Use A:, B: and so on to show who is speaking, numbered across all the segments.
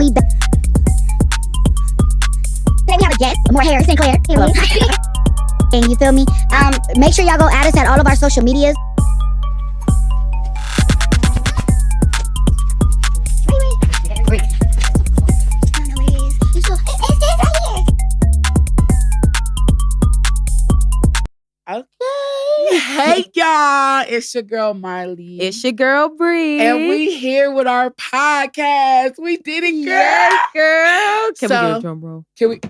A: we back. Today we have a guest, more hair, Sinclair. And you feel me? Make sure y'all go add us at all of our social medias.
B: Okay. Hey, y'all. It's your girl, Marley.
C: It's your girl, Bree.
B: And we here with our podcast. We did it, girl.
C: Yes, girl. Can we get a drum roll?
B: Can we?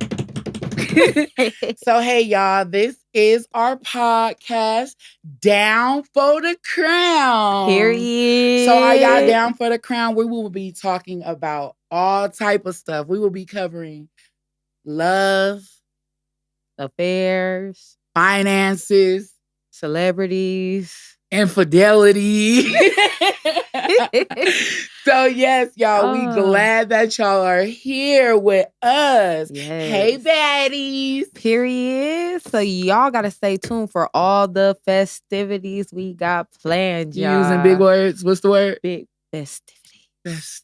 B: So, hey, y'all. This is our podcast, Down for the Crown.
C: Period.
B: So, are y'all down for the crown? We will be talking about all type of stuff. We will be covering love,
C: affairs,
B: finances,
C: celebrities,
B: infidelity. So yes, y'all, we glad that y'all are here with us.
C: Yes.
B: Hey, baddies.
C: Period. So y'all gotta stay tuned for all the festivities we got planned, y'all.
B: You using big words? What's the word?
C: Big festivities.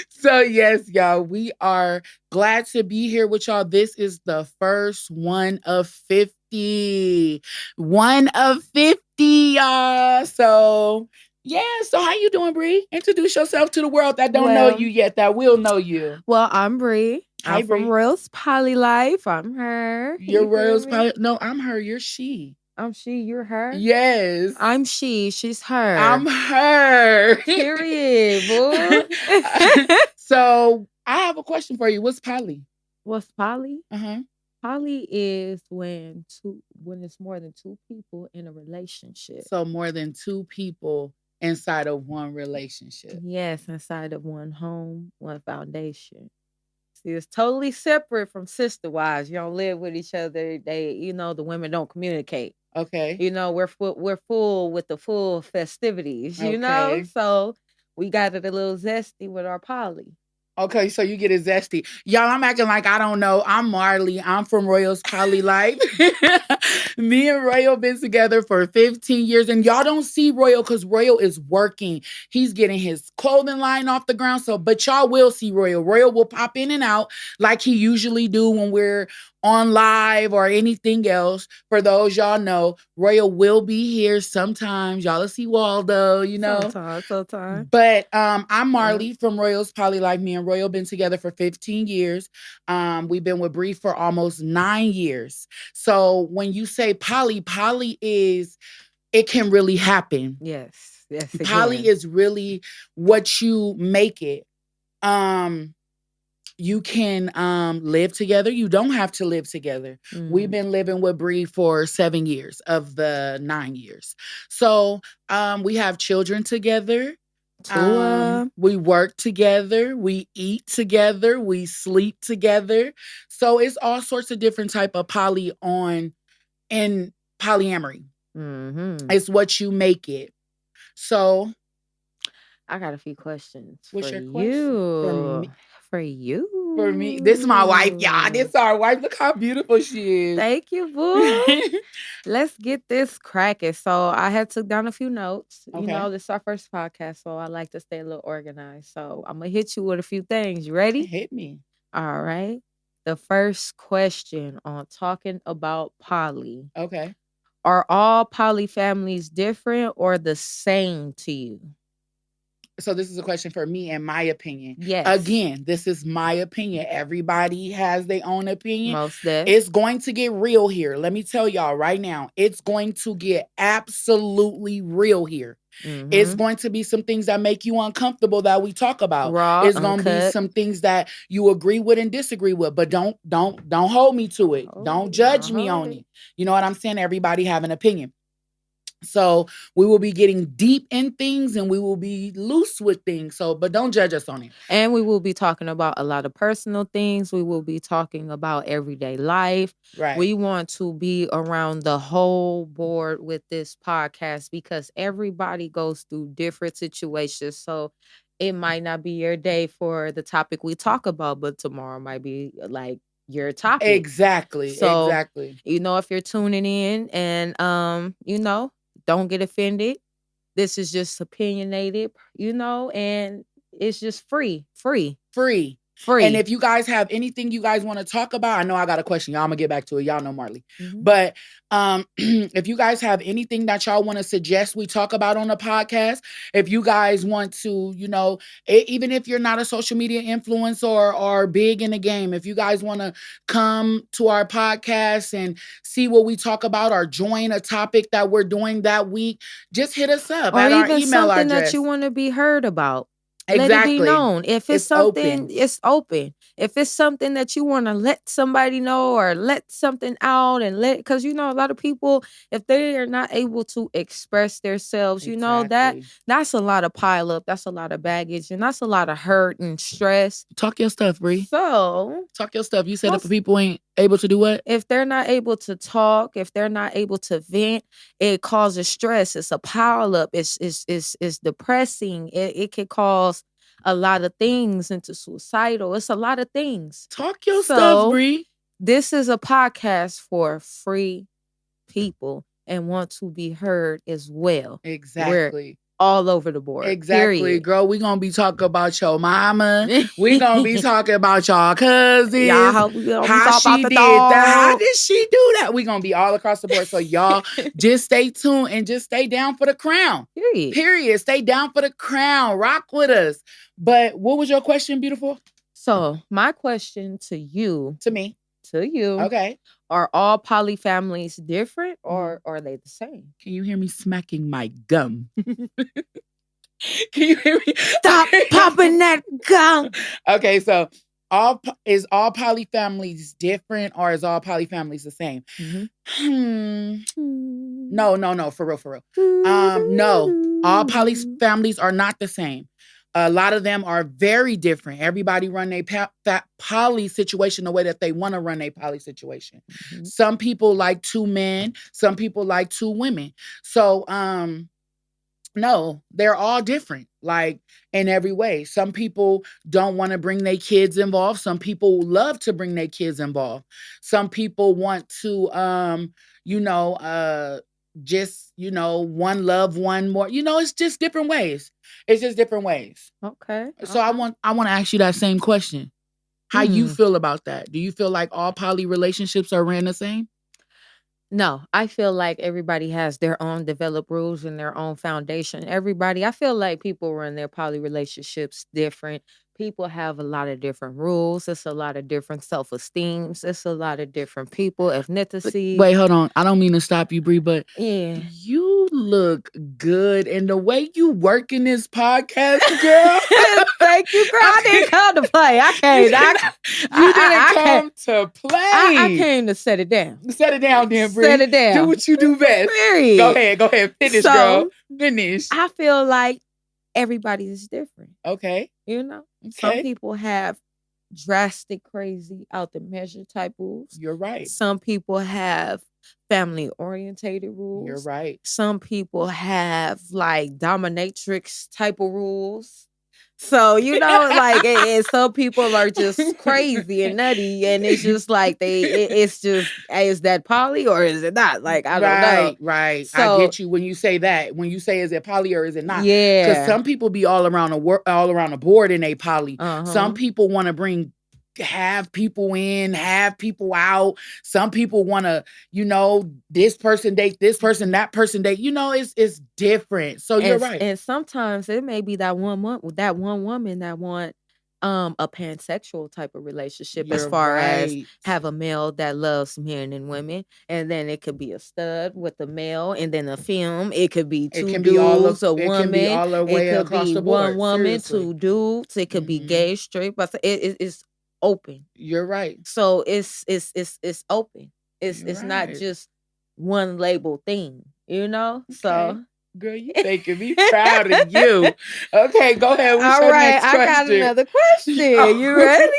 B: So yes, y'all, we are glad to be here with y'all. This is the first one of 50. One of 50, y'all. So yeah, so how you doing, Bree? Introduce yourself to the world that don't know you yet, that will know you.
C: Well, I'm Bree.
B: Hi,
C: I'm
B: Bree.
C: from RoyalsPolyLife. I'm her.
B: You're RoyalsPoly. No, I'm her. You're she.
C: I'm she, you're her?
B: Yes.
C: I'm she, she's her.
B: I'm her.
C: Period, boo.
B: So I have a question for you. What's poly?
C: What's poly?
B: Uh-huh.
C: Poly is when it's more than two people in a relationship.
B: So more than two people inside of one relationship.
C: Yes, inside of one home, one foundation. See, it's totally separate from sister wives. You don't live with each other. The women don't communicate.
B: Okay.
C: We're full with the full festivities, So we got it a little zesty with our poly.
B: Okay, so you get it zesty. Y'all, I'm acting like I don't know. I'm Marley. I'm from RoyalsPolyLife. Me and Royal been together for 15 years. And y'all don't see Royal because Royal is working. He's getting his clothing line off the ground. But y'all will see Royal. Royal will pop in and out like he usually do when we're on live or anything else. For those y'all know, Royal will be here sometimes. Y'all will see Waldo,
C: Sometimes.
B: But I'm Marley from RoyalsPolyLife. Me and Royal been together for 15 years. We've been with Bree for almost 9 years. So when you say poly is, it can really happen.
C: Yes.
B: Poly is really what you make it. You can live together. You don't have to live together. We've been living with Bree for 7 years of the 9 years. So we have children together. We work together. We eat together. We sleep together. So it's all sorts of different type of poly in polyamory.
C: Mm-hmm.
B: It's what you make it. So
C: I got a few questions.
B: What's
C: for
B: your question?
C: For you.
B: For me. This is my wife, y'all. This is our wife. Look how beautiful she is.
C: Thank you, boo. Let's get this cracking. So I had took down a few notes.
B: Okay.
C: This is our first podcast, so I like to stay a little organized. So I'm going to hit you with a few things. You ready?
B: Hit me.
C: All right. The first question on talking about poly.
B: Okay.
C: Are all poly families different or the same to you?
B: So this is a question for me and my opinion.
C: Yes.
B: Again, this is my opinion. Everybody has their own opinion.
C: Most definitely.
B: It's going to get real here. Let me tell y'all right now. It's going to get absolutely real here.
C: Mm-hmm.
B: It's going to be some things that make you uncomfortable that we talk about.
C: Raw,
B: it's going to be some things that you agree with and disagree with, but don't hold me to it. Don't judge me on it. You know what I'm saying? Everybody have an opinion. So we will be getting deep in things and we will be loose with things. But don't judge us on it.
C: And we will be talking about a lot of personal things. We will be talking about everyday life.
B: Right.
C: We want to be around the whole board with this podcast because everybody goes through different situations. So it might not be your day for the topic we talk about, but tomorrow might be like your topic.
B: Exactly.
C: So,
B: exactly.
C: If you're tuning in and, don't get offended. This is just opinionated, and it's just free.
B: And if you guys have anything you guys want to talk about, I know I got a question. Y'all, I'm gonna get back to it. Y'all know Marley.
C: Mhm.
B: But if you guys have anything that y'all want to suggest we talk about on the podcast, if you guys want to, you know, even if you're not a social media influencer or big in the game, if you guys want to come to our podcast and see what we talk about or join a topic that we're doing that week, just hit us up
C: Or
B: at our
C: even
B: email
C: something
B: address.
C: that you want to be heard about. Let it
B: Exactly.
C: be known. If it's
B: It's
C: something,
B: open.
C: it's open. If it's something that you want to let somebody know or let something out and because you know, a lot of people, if they are not able to express themselves, you know,
B: Exactly.
C: that's a lot of pile up. That's a lot of baggage and that's a lot of hurt and stress.
B: Talk your stuff, Bree.
C: So
B: Talk your stuff. You said if people ain't able to do what?
C: if they're not able to talk, if they're not able to vent, it causes stress. It's a pile up. It's depressing. It can cause a lot of things into suicidal. It's a lot of things.
B: Talk your stuff, Bree.
C: This is a podcast for free people and want to be heard as well.
B: Exactly.
C: All over the board.
B: Exactly,
C: Period.
B: girl. We gonna be talking about your mama. We gonna be talking about y'all cousins.
C: Y'all, how
B: she did that. How did she do that? We gonna be all across the board. So y'all just stay tuned and just stay down for the crown. Period. Stay down for the crown. Rock with us. But what was your question, beautiful?
C: So my question to you.
B: To me.
C: To you.
B: Okay.
C: Are all poly families different or are they the same?
B: Can you hear me smacking my gum? Can you hear me?
C: Stop popping that gum.
B: Okay, so is all poly families different or is all poly families the same? No, for real. No, all poly families are not the same. A lot of them are very different. Everybody run their poly situation the way that they want to run their poly situation. Mm-hmm. Some people like 2 men. Some people like 2 women. So, no, they're all different, like in every way. Some people don't want to bring their kids involved. Some people love to bring their kids involved. Some people want to, just, one love, one more. It's just different ways. It's just different ways.
C: Okay.
B: So I want to ask you that same question. How you feel about that? Do you feel like all poly relationships are ran the same?
C: No, I feel like everybody has their own developed rules and their own foundation. I feel like people run their poly relationships different. People have a lot of different rules. It's a lot of different self-esteems. It's a lot of different people, ethnicity.
B: Wait, hold on. I don't mean to stop you, Bree, but
C: yeah,
B: you look good. And the way you work in this podcast, girl.
C: Thank you, girl. I didn't come to play. I came.
B: You didn't come to play.
C: I came to set it down.
B: Set it down, then, Bree.
C: Set it down.
B: Do what you do best.
C: Period.
B: Go ahead. Finish, girl. Finish.
C: I feel like everybody is different.
B: Okay.
C: Okay. Some people have drastic, crazy, out the measure type rules.
B: You're right.
C: Some people have family orientated rules.
B: You're right.
C: Some people have like dominatrix type of rules. So, and some people are just crazy and nutty, and it's just like is that poly or is it not? Like, I don't know.
B: Right. So, I get you when you say that. When you say, is it poly or is it not?
C: Yeah.
B: Because some people be all around the board in a poly. Uh-huh. Some people want to have people in, have people out. Some people want to, this person date this person, that person date. It's different. So you're right.
C: And sometimes it may be that one woman that want a pansexual type of relationship, as far as have a male that loves men and women, and then it could be a stud with a male, and then a film. It could be two dudes, a woman. It could be one woman, 2 dudes. It could be gay, straight, but it's open.
B: You're right.
C: So it's open. It's not just one label thing, Okay. So
B: girl, you making me proud of you. Okay, go ahead.
C: All right, I got another question. You ready?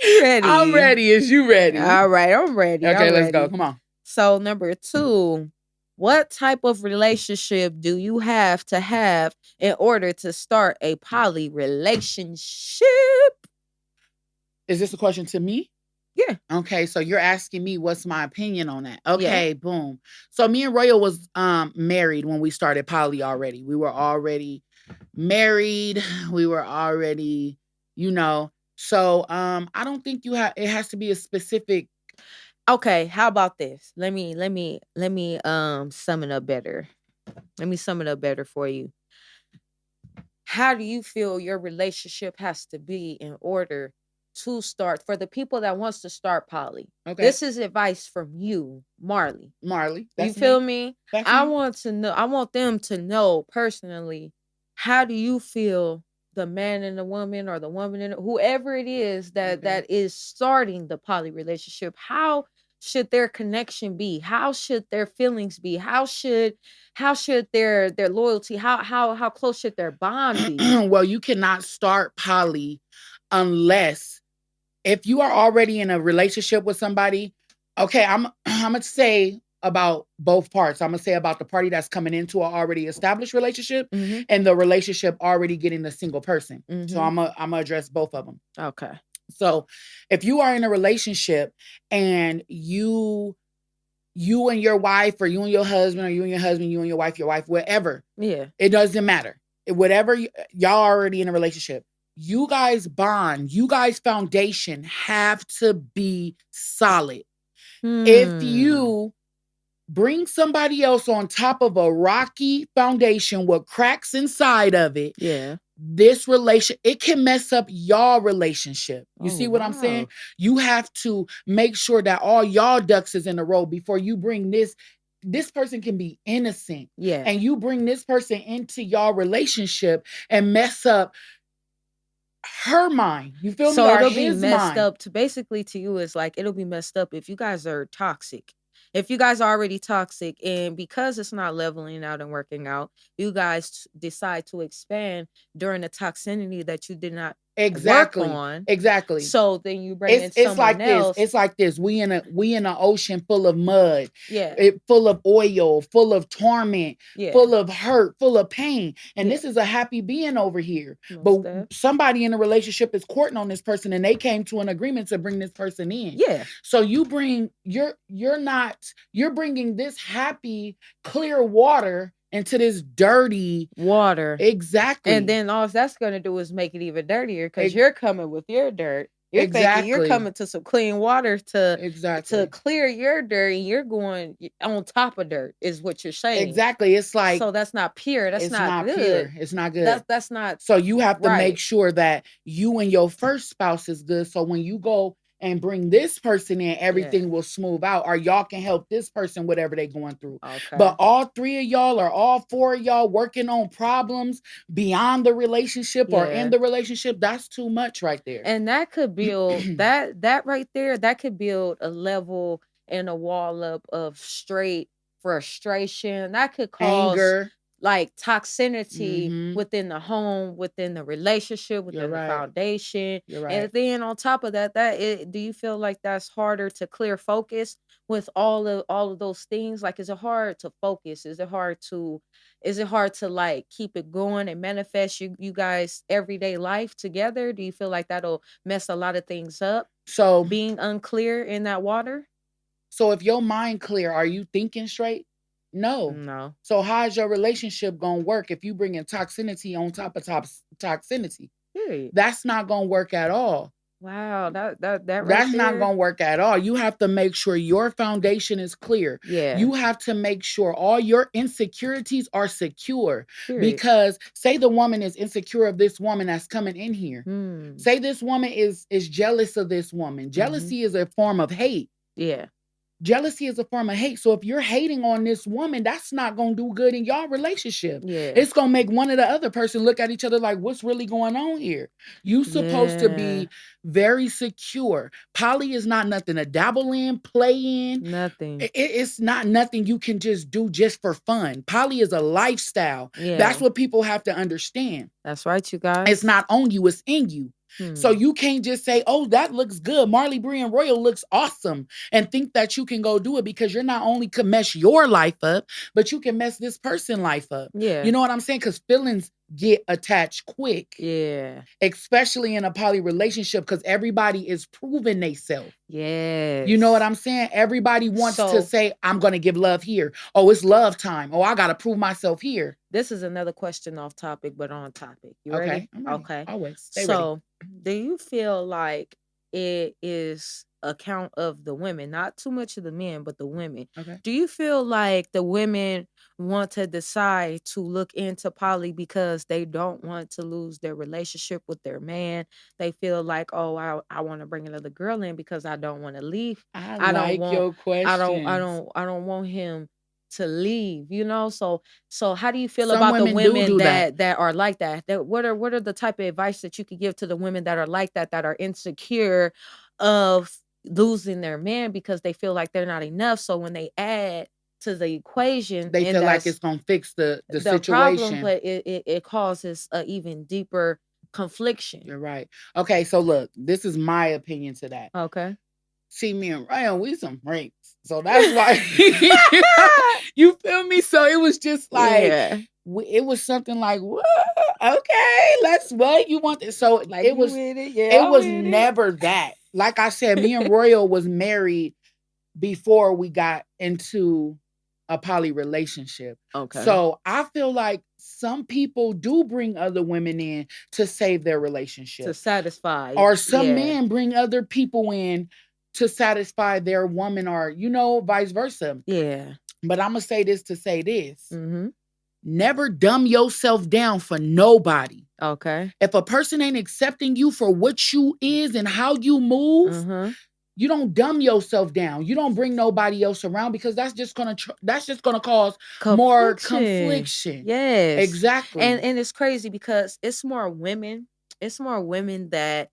C: You ready?
B: I'm ready. Is you ready?
C: All right, I'm ready.
B: Okay, let's go. Come on.
C: So number 2, what type of relationship do you have to have in order to start a poly relationship?
B: Is this a question to me?
C: Yeah.
B: Okay, so you're asking me what's my opinion on that. Okay, boom. So me and Royal was married when we started poly already. We were already married. We were already, So I don't think it has to be a specific.
C: Okay, how about this? Let me sum it up better. Let me sum it up better for you. How do you feel your relationship has to be in order to start, for the people that wants to start poly?
B: Okay.
C: This is advice from you, Marley.
B: Marley.
C: You feel me?
B: That's
C: I
B: me.
C: want them to know personally, how do you feel the man and the woman, or the woman and whoever it is that is starting the poly relationship, how should their connection be? How should their feelings be? How should their loyalty, how close should their bond be?
B: Well, you cannot start poly unless, if you are already in a relationship with somebody. Okay, I'm gonna say about both parts. I'm gonna say about the party that's coming into an already established relationship, and the relationship already getting a single person. So I'm gonna address both of them.
C: Okay.
B: So if you are in a relationship and you and your wife, or you and your husband, or you and your husband, you and your wife, whatever.
C: Yeah.
B: It doesn't matter. Whatever, y'all already in a relationship. You guys bond, you guys foundation have to be solid. If you bring somebody else on top of a rocky foundation with cracks inside of it, this it can mess up y'all relationship. You see what I'm saying? You have to make sure that all y'all ducks is in a row before you bring this person can be innocent.
C: Yeah.
B: And you bring this person into y'all relationship and mess up her mind. You feel me?
C: So
B: Or
C: it'll be
B: his
C: messed
B: mind.
C: up to you. It's like, it'll be messed up if you guys are toxic. If you guys are already toxic, and because it's not leveling out and working out, you guys decide to expand during the toxicity that you did not work on.
B: Exactly.
C: So then you bring in someone else.
B: It's like this. We in an ocean full of mud.
C: Yeah.
B: Full of oil, full of torment,
C: Yeah.
B: full of hurt, full of pain. And this is a happy being over here. But somebody in a relationship is courting on this person, and they came to an agreement to bring this person in.
C: Yeah.
B: So you're bringing this happy, clear water into this dirty
C: water.
B: Exactly.
C: And then all that's going to do is make it even dirtier, because you're coming with your dirt. You're thinking you're coming to some clean water to clear your dirt, and you're going on top of dirt, is what you're saying.
B: Exactly. It's like,
C: so that's not pure. That's not good.
B: Pure. It's not good.
C: That's not.
B: So you have to make sure that you and your first spouse is good. So when you go and bring this person in, everything will smooth out, or y'all can help this person, whatever they're going through.
C: Okay.
B: But all three of y'all, or all four of y'all, working on problems beyond the relationship or in the relationship, that's too much right there.
C: And that could build that right there, that could build a level and a wall up of straight frustration. That could cause
B: anger,
C: like toxicity within the home, within the relationship, within the foundation. And then on top of that, do you feel like that's harder to clear focus with all of those things? Like, is it hard to focus? Is it hard to like keep it going and manifest you guys everyday life together? Do you feel like that'll mess a lot of things up?
B: So
C: being unclear in that water?
B: So if your mind clear, are you thinking straight? No. So how is your relationship gonna work if you bring in toxicity on top of toxicity? That's not gonna work at all.
C: Wow, that's
B: not gonna work at all. You have to make sure your foundation is clear.
C: Yeah.
B: You have to make sure all your insecurities are secure. Because say the woman is insecure of this woman that's coming in here. Say this woman is jealous of this woman. Jealousy is a form of hate.
C: Yeah.
B: Jealousy is a form of hate. So if you're hating on this woman, that's not going to do good in y'all relationship.
C: Yeah.
B: It's going to make one or the other person look at each other like, what's really going on here? You supposed to be very secure. Poly is not nothing to dabble in, play in.
C: Nothing.
B: It's not nothing you can just do just for fun. Poly is a lifestyle.
C: Yeah.
B: That's what people have to understand.
C: That's right, you guys.
B: It's not on you, it's in you. So you can't just say, oh, that looks good. Marley Bree and Royal looks awesome, and think that you can go do it, because you're not only can mess your life up, but you can mess this person's life up.
C: Yeah.
B: You know what I'm saying? Because feelings get attached quick.
C: Yeah.
B: Especially in a poly relationship, because everybody is proving themselves.
C: Yes.
B: You know what I'm saying? Everybody wants to say, I'm going to give love here. Oh, it's love time. Oh, I got to prove myself here.
C: This is another question off topic, but on topic. You ready?
B: Okay, I'm ready.
C: Okay.
B: Always stay ready.
C: So, do you feel like it is account of the women, not too much of the men, but the women?
B: Okay.
C: Do you feel like the women want to decide to look into poly because they don't want to lose their relationship with their man? They feel like, oh, I want to bring another girl in because I don't want to leave.
B: I
C: I don't
B: like
C: want
B: your questions.
C: I don't want him to leave, you know? So how do you feel
B: Some
C: about the
B: women do
C: women
B: that.
C: that are like that? What are the type of advice that you could give to the women that are like that are insecure of losing their man because they feel like they're not enough? So when they add to the equation,
B: They
C: and
B: feel like
C: that's
B: it's gonna fix the
C: problem,
B: situation.
C: but it causes a even deeper confliction.
B: You're right. Okay, so look, this is my opinion to that.
C: Okay.
B: See, me and Ryan, we some freaks. So that's why you feel me? So it was just like
C: Yeah.
B: it was something like, what? Okay, let's what you want this. So
C: Like
B: it
C: you
B: was
C: with it? Yeah,
B: it
C: I'm
B: was
C: with it.
B: never that. Like I said, me and Royal was married before we got into a poly relationship.
C: Okay.
B: So I feel like some people do bring other women in to save their relationship.
C: To satisfy.
B: Or some
C: Yeah.
B: men bring other people in to satisfy their woman, or vice versa.
C: Yeah.
B: But I'm gonna say this to say this.
C: Mm-hmm.
B: Never dumb yourself down for nobody.
C: Okay.
B: If a person ain't accepting you for what you is and how you move,
C: Mm-hmm.
B: you don't dumb yourself down. You don't bring nobody else around, because that's just gonna cause more confliction.
C: Yes.
B: Exactly.
C: And it's crazy because it's more women. It's more women that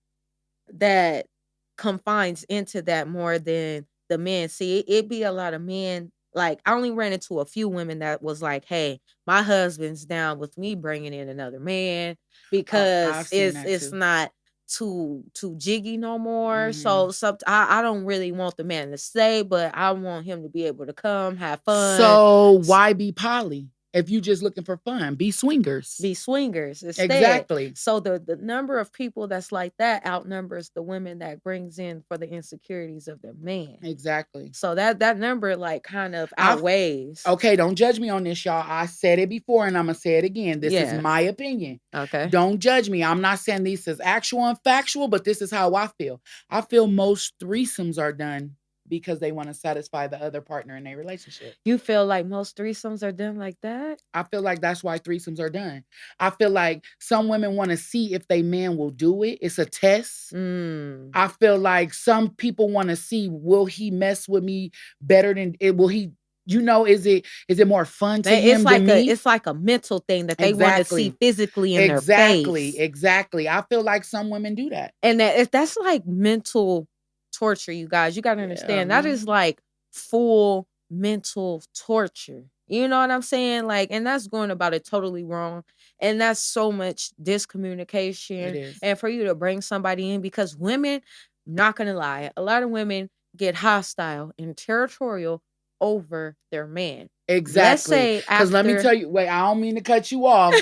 C: confines into that more than the men. See, it be a lot of men. Like, I only ran into a few women that was like, "Hey, my husband's down with me bringing in another man because
B: I've seen that
C: it's
B: too.
C: not too jiggy no more." So I don't really want the man to stay, but I want him to be able to come, have fun.
B: So why be poly if you just looking for fun? Be swingers.
C: Be swingers instead.
B: Exactly.
C: So the number of people that's like that outnumbers the women that brings in for the insecurities of their man.
B: Exactly.
C: So that number like kind of outweighs.
B: Okay, don't judge me on this, y'all. I said it before and I'm gonna say it again. This is my opinion.
C: Okay.
B: Don't judge me. I'm not saying this is actual and factual, but this is how I feel. I feel most threesomes are done because they want to satisfy the other partner in their relationship.
C: You feel like most threesomes are done like that?
B: I feel like that's why threesomes are done. I feel like some women want to see if they man will do it. It's a test. I feel like some people want to see, will he mess with me better than it? Will he, is it more fun to him than me?
C: It's like a mental thing that they want to see physically in their face.
B: Exactly. I feel like some women do that.
C: And that's like mental torture, you guys. You got to understand that is like full mental torture. You know what I'm saying? Like, and that's going about it totally wrong. And that's so much discommunication.
B: It is.
C: And for you to bring somebody in, because women, not gonna lie, a lot of women get hostile and territorial over their man.
B: Exactly. Because let me tell you, wait, I don't mean to cut you off.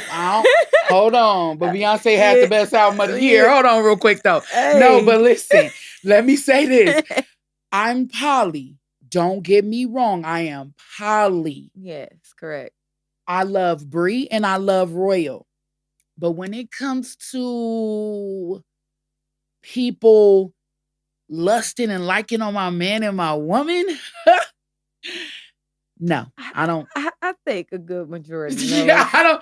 B: Hold on. But Beyonce had the best album of the year. Hold on real quick though. Hey. No, but listen, let me say this. I'm poly. Don't get me wrong. I am poly.
C: Yes, correct.
B: I love Bree and I love Royal. But when it comes to people lusting and liking on my man and my woman, no, I don't.
C: I think a good majority.
B: Yeah,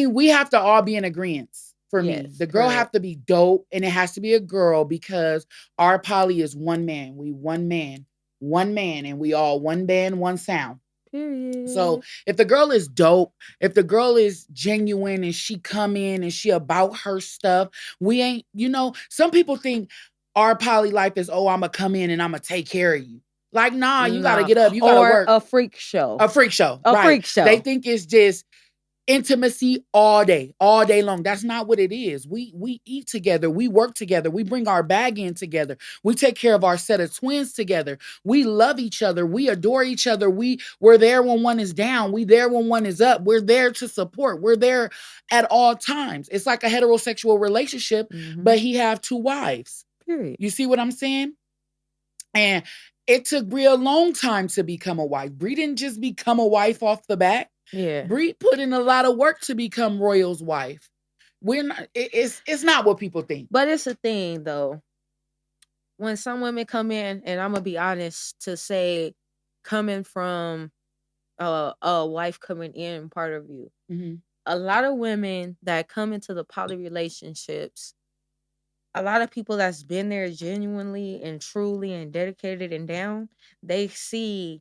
B: we have to all be in agreement. For me, the girl have to be dope, and it has to be a girl, because our poly is one man. We one man, and we all one band, one sound.
C: Period.
B: So if the girl is dope, if the girl is genuine and she come in and she about her stuff, we ain't, some people think our poly life is, oh, I'm going to come in and I'm going to take care of you. Like, nah, you got to get up. You got to work.
C: A freak show.
B: A freak show.
C: A freak show.
B: They think it's just intimacy all day long. That's not what it is. We eat together. We work together. We bring our bag in together. We take care of our set of twins together. We love each other. We adore each other. We're there when one is down. We there when one is up. We're there to support. We're there at all times. It's like a heterosexual relationship, but he have two wives.
C: Period.
B: You see what I'm saying? And it took Brie a long time to become a wife. Brie didn't just become a wife off the bat.
C: Yeah.
B: Bree put in a lot of work to become Royal's wife. We're not, it's not what people think.
C: But it's a thing though. When some women come in, and I'm gonna be honest to say, coming from a wife coming in part of you, a lot of women that come into the poly relationships, a lot of people that's been there genuinely and truly and dedicated and down, they see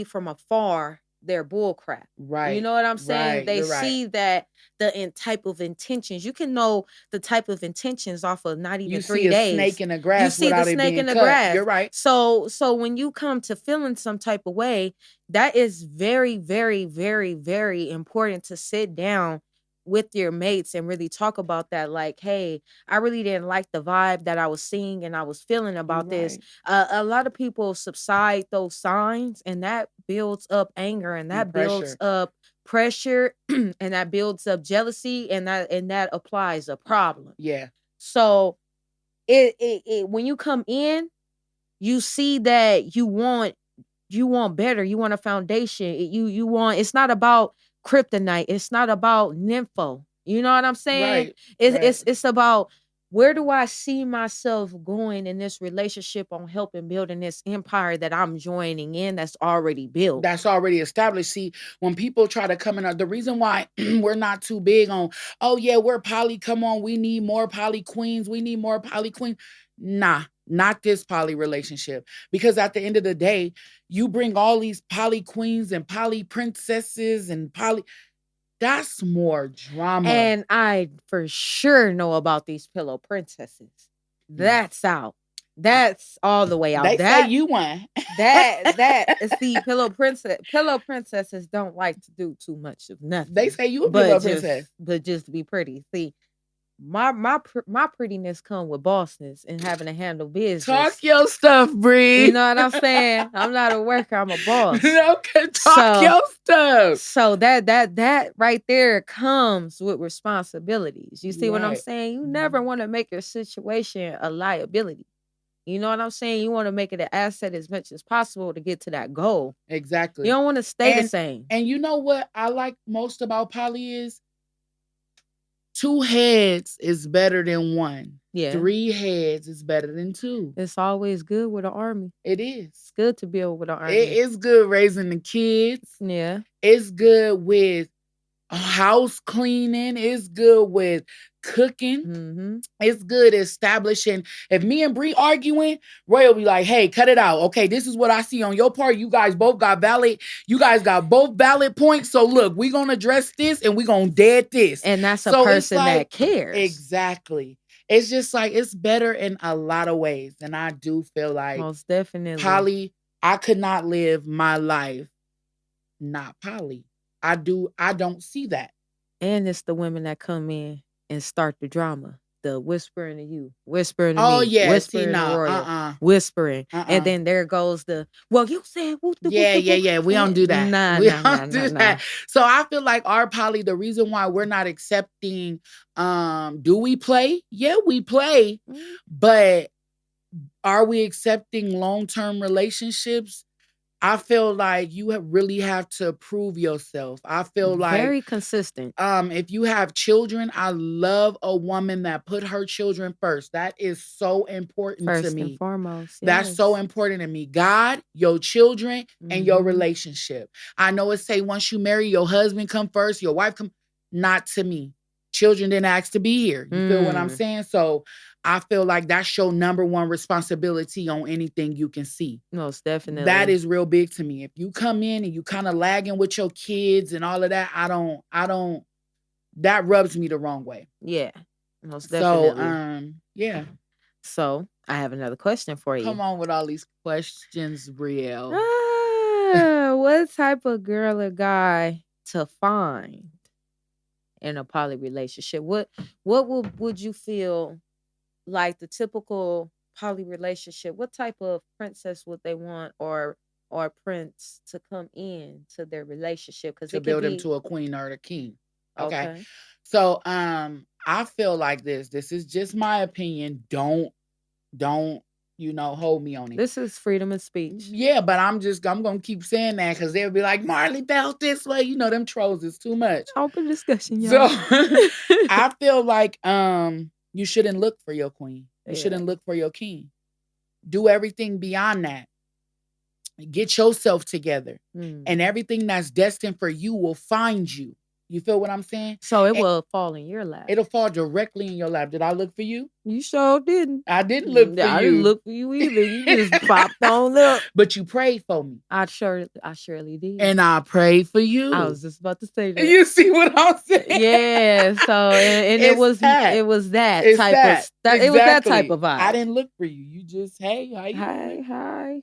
C: from afar their bull crap.
B: Right.
C: You know what I'm saying?
B: Right.
C: They
B: You're
C: see
B: right.
C: that type of intentions. You can know the type of intentions off of not even
B: You
C: 3
B: see a
C: days.
B: snake in the
C: You
B: grass
C: see the
B: without it
C: snake
B: being
C: in the
B: cut.
C: grass.
B: You're right.
C: So when you come to feeling some type of way, that is very, very, very, very important to sit down with your mates and really talk about that. Like, hey, I really didn't like the vibe that I was seeing and I was feeling about this. A lot of people subside those signs, and that builds up anger, and that builds up pressure, and that builds up jealousy, and that applies a problem.
B: Yeah.
C: So it when you come in, you see that you want better. You want a foundation. You want, it's not about kryptonite. It's not about nympho. You know what I'm saying?
B: Right.
C: It's about, where do I see myself going in this relationship on helping building this empire that I'm joining in that's already built.
B: That's already established. See, when people try to come in, the reason why we're not too big on, oh yeah, we're poly, come on, we need more poly queens. We need more poly queens. Nah, not this poly relationship. Because at the end of the day, you bring all these poly queens and poly princesses and poly, that's more drama.
C: And I for sure know about these pillow princesses. That's out. That's all the way out.
B: They
C: that
B: say you one.
C: See, pillow princesses don't like to do too much of nothing.
B: They say you a pillow princess.
C: But just to be pretty. See, my prettiness come with bossness and having to handle business.
B: Talk your stuff, Bree.
C: You know what I'm saying? I'm not a worker, I'm a boss.
B: Okay, talk your stuff.
C: So that right there comes with responsibilities. You see what I'm saying? You never want to make your situation a liability. You know what I'm saying? You want to make it an asset as much as possible to get to that goal.
B: Exactly.
C: You don't want to stay the same.
B: And you know what I like most about poly is 2 heads is better than 1.
C: Yeah.
B: 3 heads is better than 2.
C: It's always good with an army.
B: It is.
C: It's good to build with an army.
B: It's good raising the kids.
C: Yeah.
B: It's good with house cleaning. It's good with cooking. It's good establishing. If me and Bree arguing, Roy will be like, hey, cut it out. Okay, this is what I see on your part. You guys both got valid. You guys got both valid points. So look, we're going to address this and we're going to dead this.
C: And that's a person that cares.
B: Exactly. It's just like, it's better in a lot of ways. And I do feel like
C: most definitely
B: poly, I could not live my life not poly. I don't see that.
C: And it's the women that come in and start the drama. The whispering to you, whispering to
B: oh,
C: me,
B: yeah,
C: whispering to Royal, whispering. And then there goes the, well, you said,
B: yeah. We don't do that. We don't do that. So I feel like our poly, the reason why we're not accepting, do we play? Yeah, we play. But are we accepting long-term relationships? I feel like you really have to prove yourself. I feel like
C: very consistent.
B: If you have children, I love a woman that put her children first. That is so important to me.
C: First and foremost.
B: That's so important to me. God, your children, and your relationship. I know it say once you marry, your husband come first, your wife come. Not to me. Children didn't ask to be here. You feel what I'm saying? So I feel like that's your number one responsibility on anything you can see.
C: Most definitely.
B: That is real big to me. If you come in and you kind of lagging with your kids and all of that, I don't, that rubs me the wrong way.
C: Yeah. Most definitely.
B: So, yeah.
C: So I have another question for you.
B: Come on with all these questions, Brielle.
C: What type of girl or guy to find in a poly relationship? What would you feel like the typical poly relationship? What type of princess would they want or prince to come in to their relationship? Because
B: to build him to a queen or a king. Okay. So I feel like this is just my opinion. Don't hold me on it.
C: This is freedom of speech.
B: Yeah, but I'm gonna keep saying that because they'll be like, Marley felt this way. Them trolls is too much.
C: Open discussion,
B: So
C: y'all.
B: I feel like you shouldn't look for your queen. You
C: Yeah.
B: shouldn't look for your king. Do everything beyond that. Get yourself together. And everything that's destined for you will find you. You feel what I'm saying?
C: So it will fall in your lap.
B: It'll fall directly in your lap. Did I look for you?
C: You sure didn't.
B: I didn't look for you.
C: I didn't look for you either. You just popped on up.
B: But you prayed for me.
C: I surely did.
B: And I prayed for you.
C: I was just about to say that.
B: You see what I'm saying?
C: Yeah. So and it was that type of
B: exactly.
C: It was that type of vibe.
B: I didn't look for you. You just, hey, how you doing?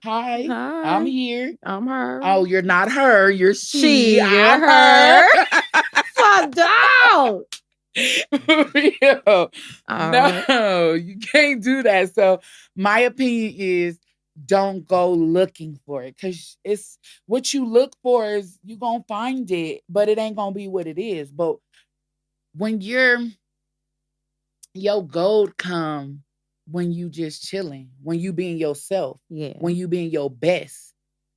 B: Hi. I'm here.
C: I'm her.
B: Oh, you're not her. You're she.
C: You're her. Fuck down.
B: Real. No, you can't do that. So my opinion is don't go looking for it because it's what you look for is you gonna find it, but it ain't gonna be what it is. But when your gold come when you just chilling, when you being yourself, when you being your best.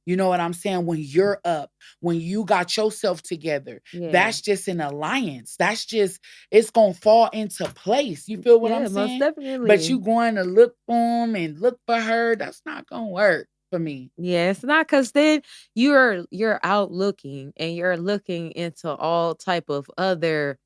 B: You know what I'm saying? When you're up, when you got yourself together, that's just an alliance. That's just, it's going to fall into place. You feel what I'm saying?
C: Most definitely.
B: But you going to look for him and look for her, that's not going to work for me.
C: Yeah, it's not because then you're out looking and you're looking into all type of other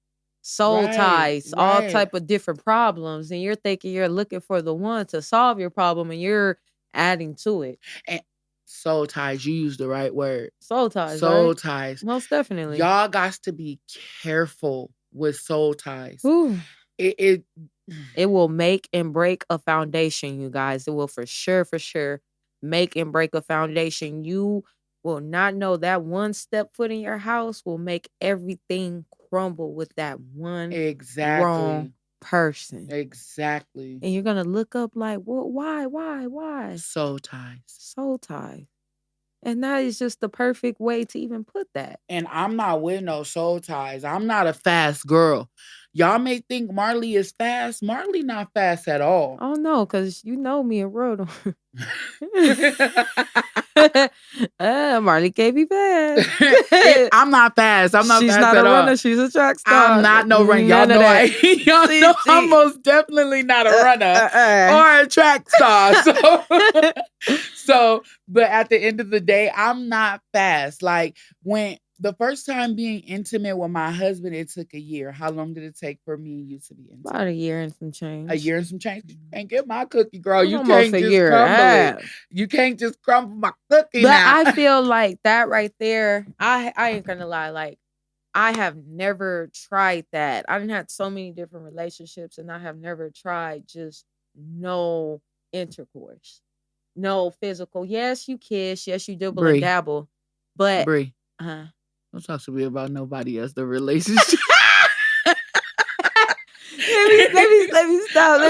C: soul ties, all type of different problems. And you're thinking you're looking for the one to solve your problem and you're adding to it. And
B: soul ties, you used the right word.
C: Soul ties.
B: Soul ties.
C: Most definitely.
B: Y'all got to be careful with soul ties.
C: Ooh.
B: It
C: will make and break a foundation, you guys. It will for sure make and break a foundation. You will not know that one step foot in your house will make everything crumble with that one wrong person.
B: Exactly.
C: And you're gonna look up like, well, why?
B: Soul ties.
C: And that is just the perfect way to even put that.
B: And I'm not with no soul ties. I'm not a fast girl. Y'all may think Marley is fast. Marley not fast at all.
C: Oh no, because you know me and Road. Marley can't be fast.
B: I'm not fast. I'm not
C: She's
B: fast
C: not
B: at
C: a runner.
B: all.
C: She's a track star.
B: I'm not no runner. Y'all know, y'all know I'm most definitely not a runner or a track star. So, but at the end of the day, I'm not fast. Like when the first time being intimate with my husband, it took a year. How long did it take for me and you to be intimate?
C: About a year and some change.
B: A year and some change. You can't get my cookie, girl. You
C: Almost
B: can't just crumble it. You can't just crumble my cookie.
C: But
B: now.
C: I feel like that right there, I ain't gonna lie. Like I have never tried that. I didn't have so many different relationships, and I have never tried just no intercourse. No physical. Yes, you kiss. Yes, you dibble and dabble. But
B: Bree, don't talk to me about nobody else. The relationship.
C: let me stop.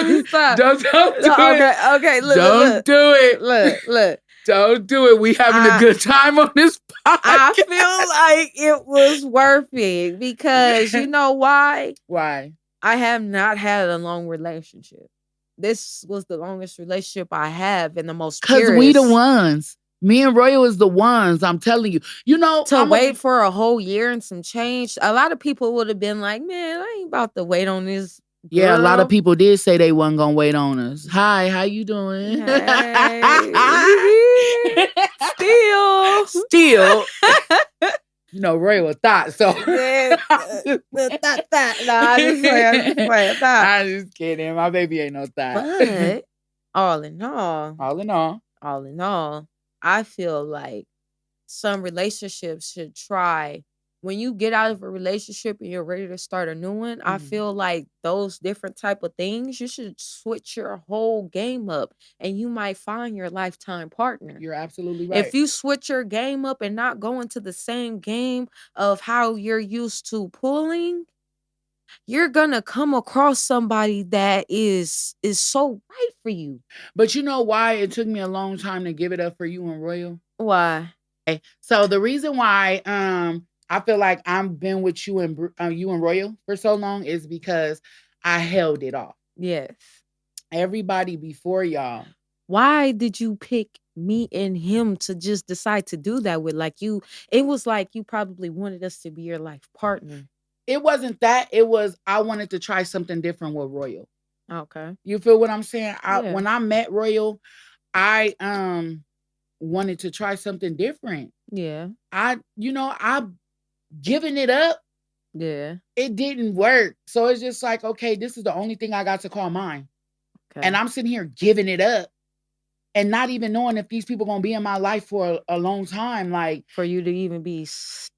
B: Don't do it.
C: Okay. Look.
B: Don't do it.
C: Look.
B: Don't do it. We having a good time on this podcast.
C: I feel like it was worth it because you know why?
B: Why?
C: I have not had a long relationship. This was the longest relationship I have and the most purest.
B: Because we the ones. Me and Royal is the ones, I'm telling you. You know,
C: to wait for a whole year and some change, a lot of people would have been like, man, I ain't about to wait on this girl.
B: Yeah, a lot of people did say they wasn't going to wait on us. Hi, how you doing?
C: Hey. Still.
B: You know, Royal a thought, so.
C: I'm
B: just kidding. My baby ain't no thought.
C: But all in all, I feel like some relationships should try. When you get out of a relationship and you're ready to start a new one, I feel like those different type of things, you should switch your whole game up and you might find your lifetime partner.
B: You're absolutely right.
C: If you switch your game up and not go into the same game of how you're used to pulling, you're gonna come across somebody that is so right for you.
B: But you know why it took me a long time to give it up for you and Royal?
C: Why?
B: Okay. So the reason why I feel like I've been with you and Royal for so long is because I held it off.
C: Yes.
B: Everybody before y'all
C: why did you pick me and him to just decide to do that with? Like it was like you probably wanted us to be your life partner.
B: It wasn't that. It was I wanted to try something different with Royal.
C: Okay.
B: You feel what I'm saying?
C: Yeah.
B: When I met Royal, I wanted to try something different.
C: Yeah.
B: I giving it up,
C: Yeah.
B: it didn't work. So it's just like, okay, this is the only thing I got to call mine.
C: Okay.
B: And I'm sitting here giving it up and not even knowing if these people gonna be in my life for a long time. Like
C: for you to even be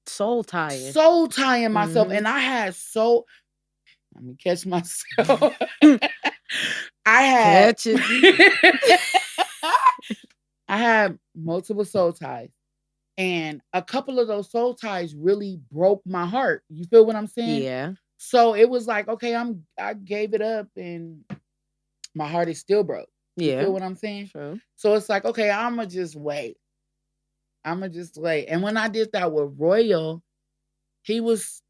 C: soul tying.
B: Soul tying myself.
C: Mhm.
B: And I had let me catch myself. I had
C: Catch it.
B: I had multiple soul ties. And a couple of those soul ties really broke my heart. You feel what I'm saying?
C: Yeah.
B: So it was like, okay, I gave it up and my heart is still broke. You
C: Yeah.
B: feel what I'm saying?
C: True.
B: So it's like, okay, I'ma just wait. And when I did that with Royal, he was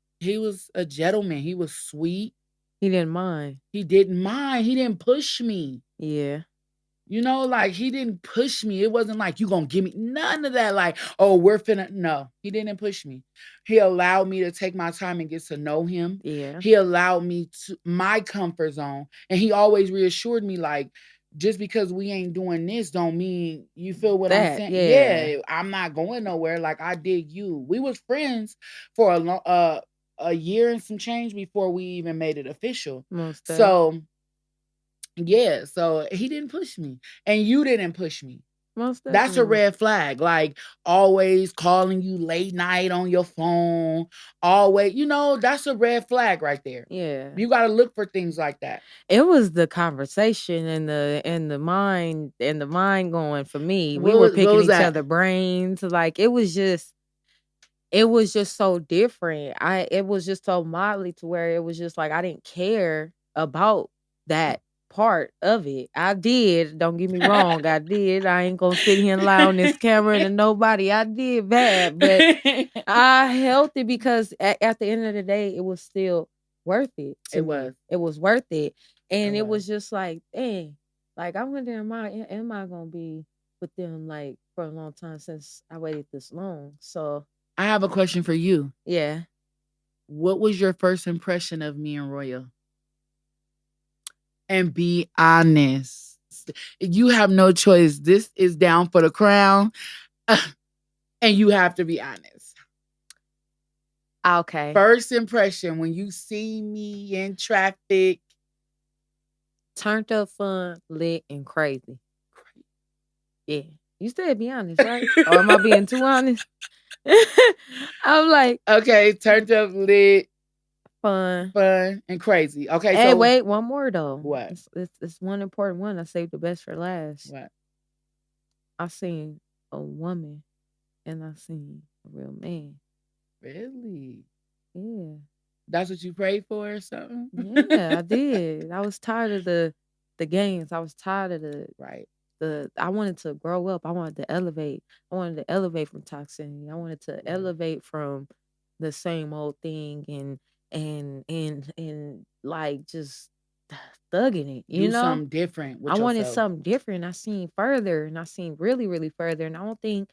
B: a gentleman. He was sweet.
C: He didn't mind.
B: He didn't mind. He didn't push me.
C: Yeah.
B: You know, like he didn't push me. It wasn't like you gonna give me none of that. Like, oh, we're finna. No, he didn't push me. He allowed me to take my time and get to know him.
C: Yeah.
B: He allowed me to my comfort zone, and he always reassured me, like, just because we ain't doing this, don't mean you feel what I'm saying.
C: Yeah.
B: I'm not going nowhere. Like I dig you. We was friends for a year and some change before we even made it official.
C: Most definitely.
B: So. Yeah, so he didn't push me, and you didn't push me.
C: Most
B: That's a
C: definitely.
B: red flag. Like always calling you late night on your phone, always, that's a red flag right there.
C: Yeah.
B: You got to look for things like that.
C: It was the conversation and the mind going for me. We were picking each other brains. Like it was just so different. It was just so mildly to where it was just like I didn't care about that part of it. I did. Don't get me wrong. I did. I ain't gonna sit here and lie on this camera to nobody. I did bad, but I held it because at the end of the day, it was still worth it. It was worth it, and it was just like, dang, like I wonder, am I gonna be with them like for a long time since I waited this long? So
B: I have a question for you.
C: Yeah.
B: What was your first impression of me and Royal? And be honest. You have no choice. This is down for the crown. And you have to be honest.
C: Okay.
B: First impression when you see me in traffic.
C: Turned up, fun, lit, and crazy. Yeah. You said be honest, right? Or am I being too honest? I'm like,
B: okay, turned up, lit,
C: fun,
B: and crazy. Okay,
C: hey,
B: so
C: wait, one more though.
B: What?
C: It's one important one. I saved the best for last.
B: What?
C: I seen a woman and I seen a real man.
B: Really?
C: Yeah.
B: That's what you prayed for or something?
C: Yeah, I did. I was tired of the games. I was tired of I wanted to grow up. I wanted to elevate. I wanted to elevate from toxicity. I wanted to elevate from the same old thing and like just thugging it, you
B: Do
C: know?
B: something different with
C: I wanted
B: yourself.
C: something different. I seen further and I seen really, really further. And I don't think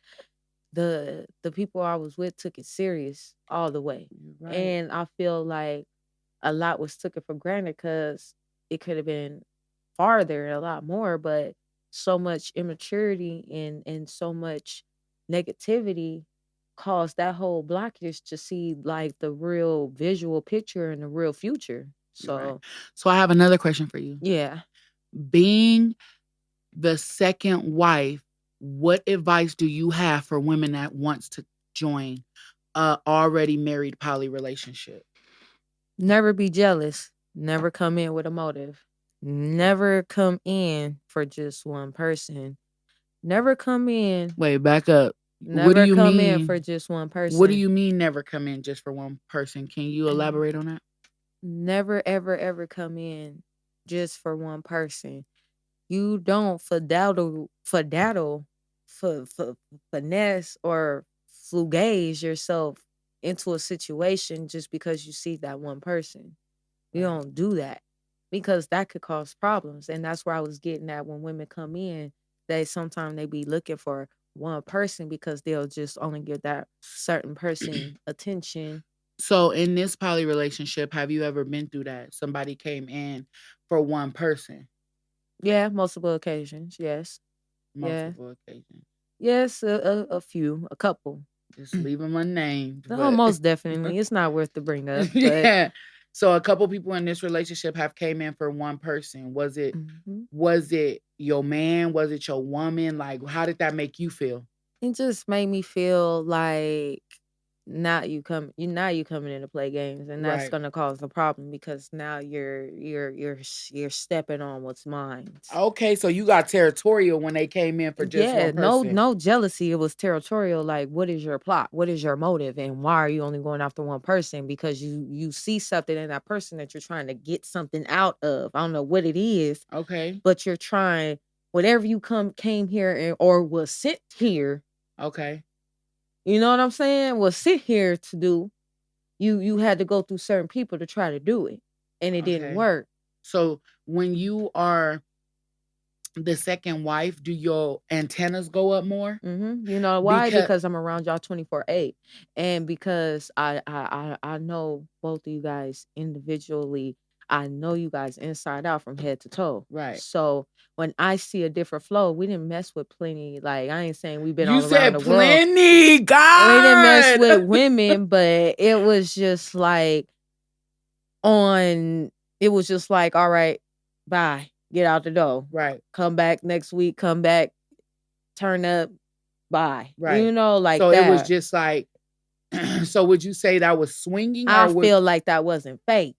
C: the people I was with took it serious all the way.
B: Right.
C: And I feel like a lot was taken for granted because it could have been farther and a lot more, but so much immaturity and so much negativity caused that whole blockage to see like the real visual picture and the real future. So
B: Right. So I have another question for you.
C: Yeah.
B: Being the second wife, what advice do you have for women that wants to join a already married poly relationship?
C: Never be jealous. Never come in with a motive. Never come in for just one person. Never come in.
B: Wait, back up.
C: Never
B: what do you
C: come
B: mean?
C: in for just one person.
B: What do you mean never come in just for one person? Can you elaborate on that?
C: Never, ever, ever come in just for one person. You don't finesse or fugaze yourself into a situation just because you see that one person. You
B: Right.
C: don't do that because that could cause problems. And that's where I was getting at when women come in, they sometimes they be looking for one person because they'll just only give that certain person attention.
B: So in this poly relationship, have you ever been through that? Somebody came in for one person,
C: Yeah, multiple occasions. Yes. Yeah.
B: multiple occasions.
C: Yes, a few, a couple.
B: Just leave them unnamed.
C: No,
B: But
C: most definitely. It's not worth to bring up. But
B: yeah. So a couple people in this relationship have came in for one person. Was it your man? Was it your woman? Like, how did that make you feel?
C: it just made me feel like now you coming in to play games, and that's
B: Right.
C: gonna cause a problem because now you're stepping on what's mine.
B: Okay, so you got territorial when they came in for just
C: Yeah,
B: one person.
C: no jealousy. It was territorial. Like, what is your plot? What is your motive? And why are you only going after one person? Because you see something in that person that you're trying to get something out of. I don't know what it is,
B: Okay.
C: but you're trying whatever you came here or was sent here.
B: Okay.
C: You know what I'm saying? Was sent here to do. You had to go through certain people to try to do it, and it didn't
B: Okay.
C: work.
B: So when you are the second wife, do your antennas go up more?
C: You know why? Because I'm around y'all 24/8, and because I know both of you guys individually. I know you guys inside out from head to toe.
B: Right.
C: So when I see a different flow, we didn't mess with plenty. Like, I ain't saying we've been
B: You
C: all around the
B: said
C: world.
B: plenty, God.
C: We didn't mess with women, but it was just like all right, bye. Get out the door.
B: Right.
C: Come back next week. Come back. Turn up. Bye.
B: Right.
C: You know, like
B: so
C: that.
B: it was just like. So would you say that was swinging?
C: I feel like that wasn't fake.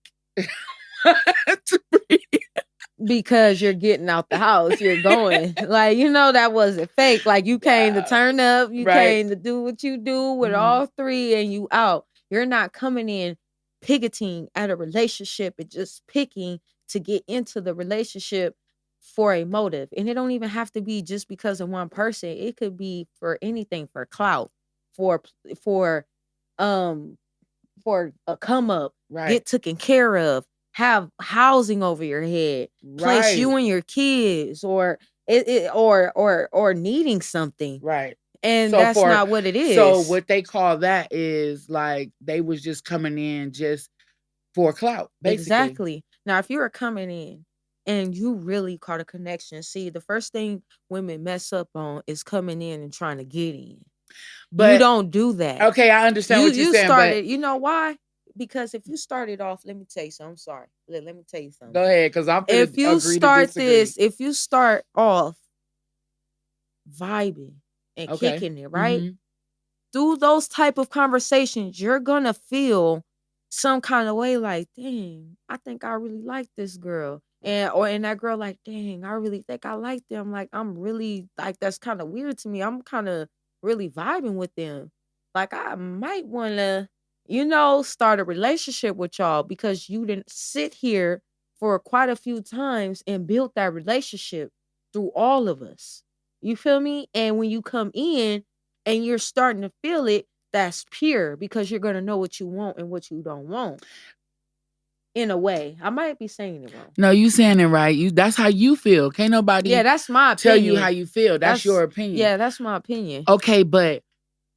C: Because you're getting out the house, you're going. Like, that wasn't fake. Like, you came to turn up, you came to do what you do with all three, and you out. You're not coming in picketing at a relationship and just picking to get into the relationship for a motive. And it don't even have to be just because of one person. It could be for anything, for clout, for a come up, get taken care of, have housing over your head, place you and your kids, or needing something.
B: Right.
C: And so that's not what it is.
B: So what they call that is like they was just coming in just for clout, basically.
C: Exactly. Now, if you are coming in and you really caught a connection, see, the first thing women mess up on is coming in and trying to get in. But you don't do that.
B: Okay, I understand what you're saying.
C: Started, you know why? Because if you started off, let me tell you something. I'm sorry. Let me tell you something.
B: Go ahead, because I'm
C: if you start off vibing and kicking it, right? Through those type of conversations, you're gonna feel some kind of way like, dang, I think I really like this girl. And that girl like, dang, I really think I like them. Like, I'm really, like, that's kind of weird to me. I'm kind of really vibing with them. Like, I might want to, start a relationship with y'all because you didn't sit here for quite a few times and build that relationship through all of us. You feel me? And when you come in and you're starting to feel it, that's pure because you're going to know what you want and what you don't want. In a way, I might be saying it wrong.
B: No, you saying it right. That's how you feel. Can't nobody
C: that's my
B: tell
C: opinion.
B: you how you feel. That's your opinion.
C: Yeah, that's my opinion.
B: Okay, but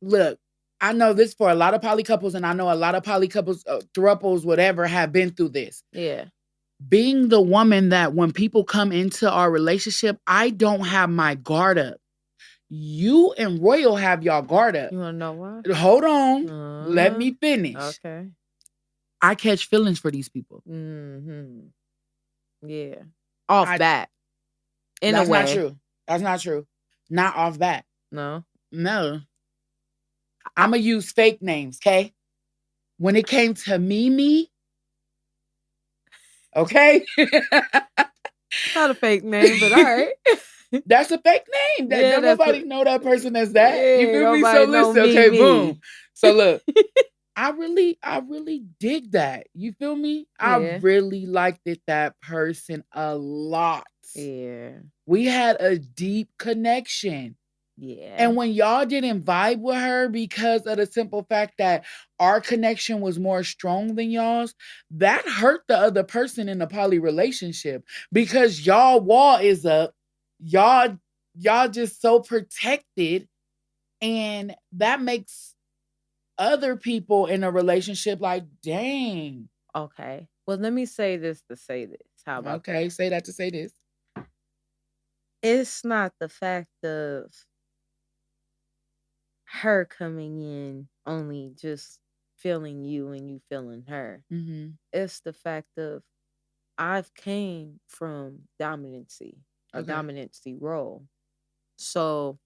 B: look, I know this for a lot of poly couples, and I know a lot of poly couples, throuples, whatever, have been through this.
C: Yeah.
B: Being the woman that when people come into our relationship, I don't have my guard up. You and Royal have y'all guard up.
C: You want to know why?
B: Hold on. Let me finish.
C: Okay.
B: I catch feelings for these people.
C: Yeah. Off bat. In a way.
B: That's not true. That's not true. Not off bat.
C: No.
B: I'm going to use fake names, okay? When it came to Mimi, okay?
C: Not a fake name, but all right.
B: That's a fake name. Don't nobody know that person as that.
C: Yeah,
B: you feel me? So listen, okay, boom. So look, I really dig that. You feel me?
C: Yeah.
B: I really liked that person a lot.
C: Yeah.
B: We had a deep connection.
C: Yeah.
B: And when y'all didn't vibe with her because of the simple fact that our connection was more strong than y'all's, that hurt the other person in the poly relationship because y'all wall is up. Y'all y'all just so protected, and that makes other people in a relationship like, dang.
C: Okay. Well, let me say this to say this. How about that?
B: Okay, say that to say this.
C: It's not the fact of her coming in only just feeling you and you feeling her.
B: Mm-hmm.
C: It's the fact of I've came from dominancy, a
B: Okay.
C: dominancy role. So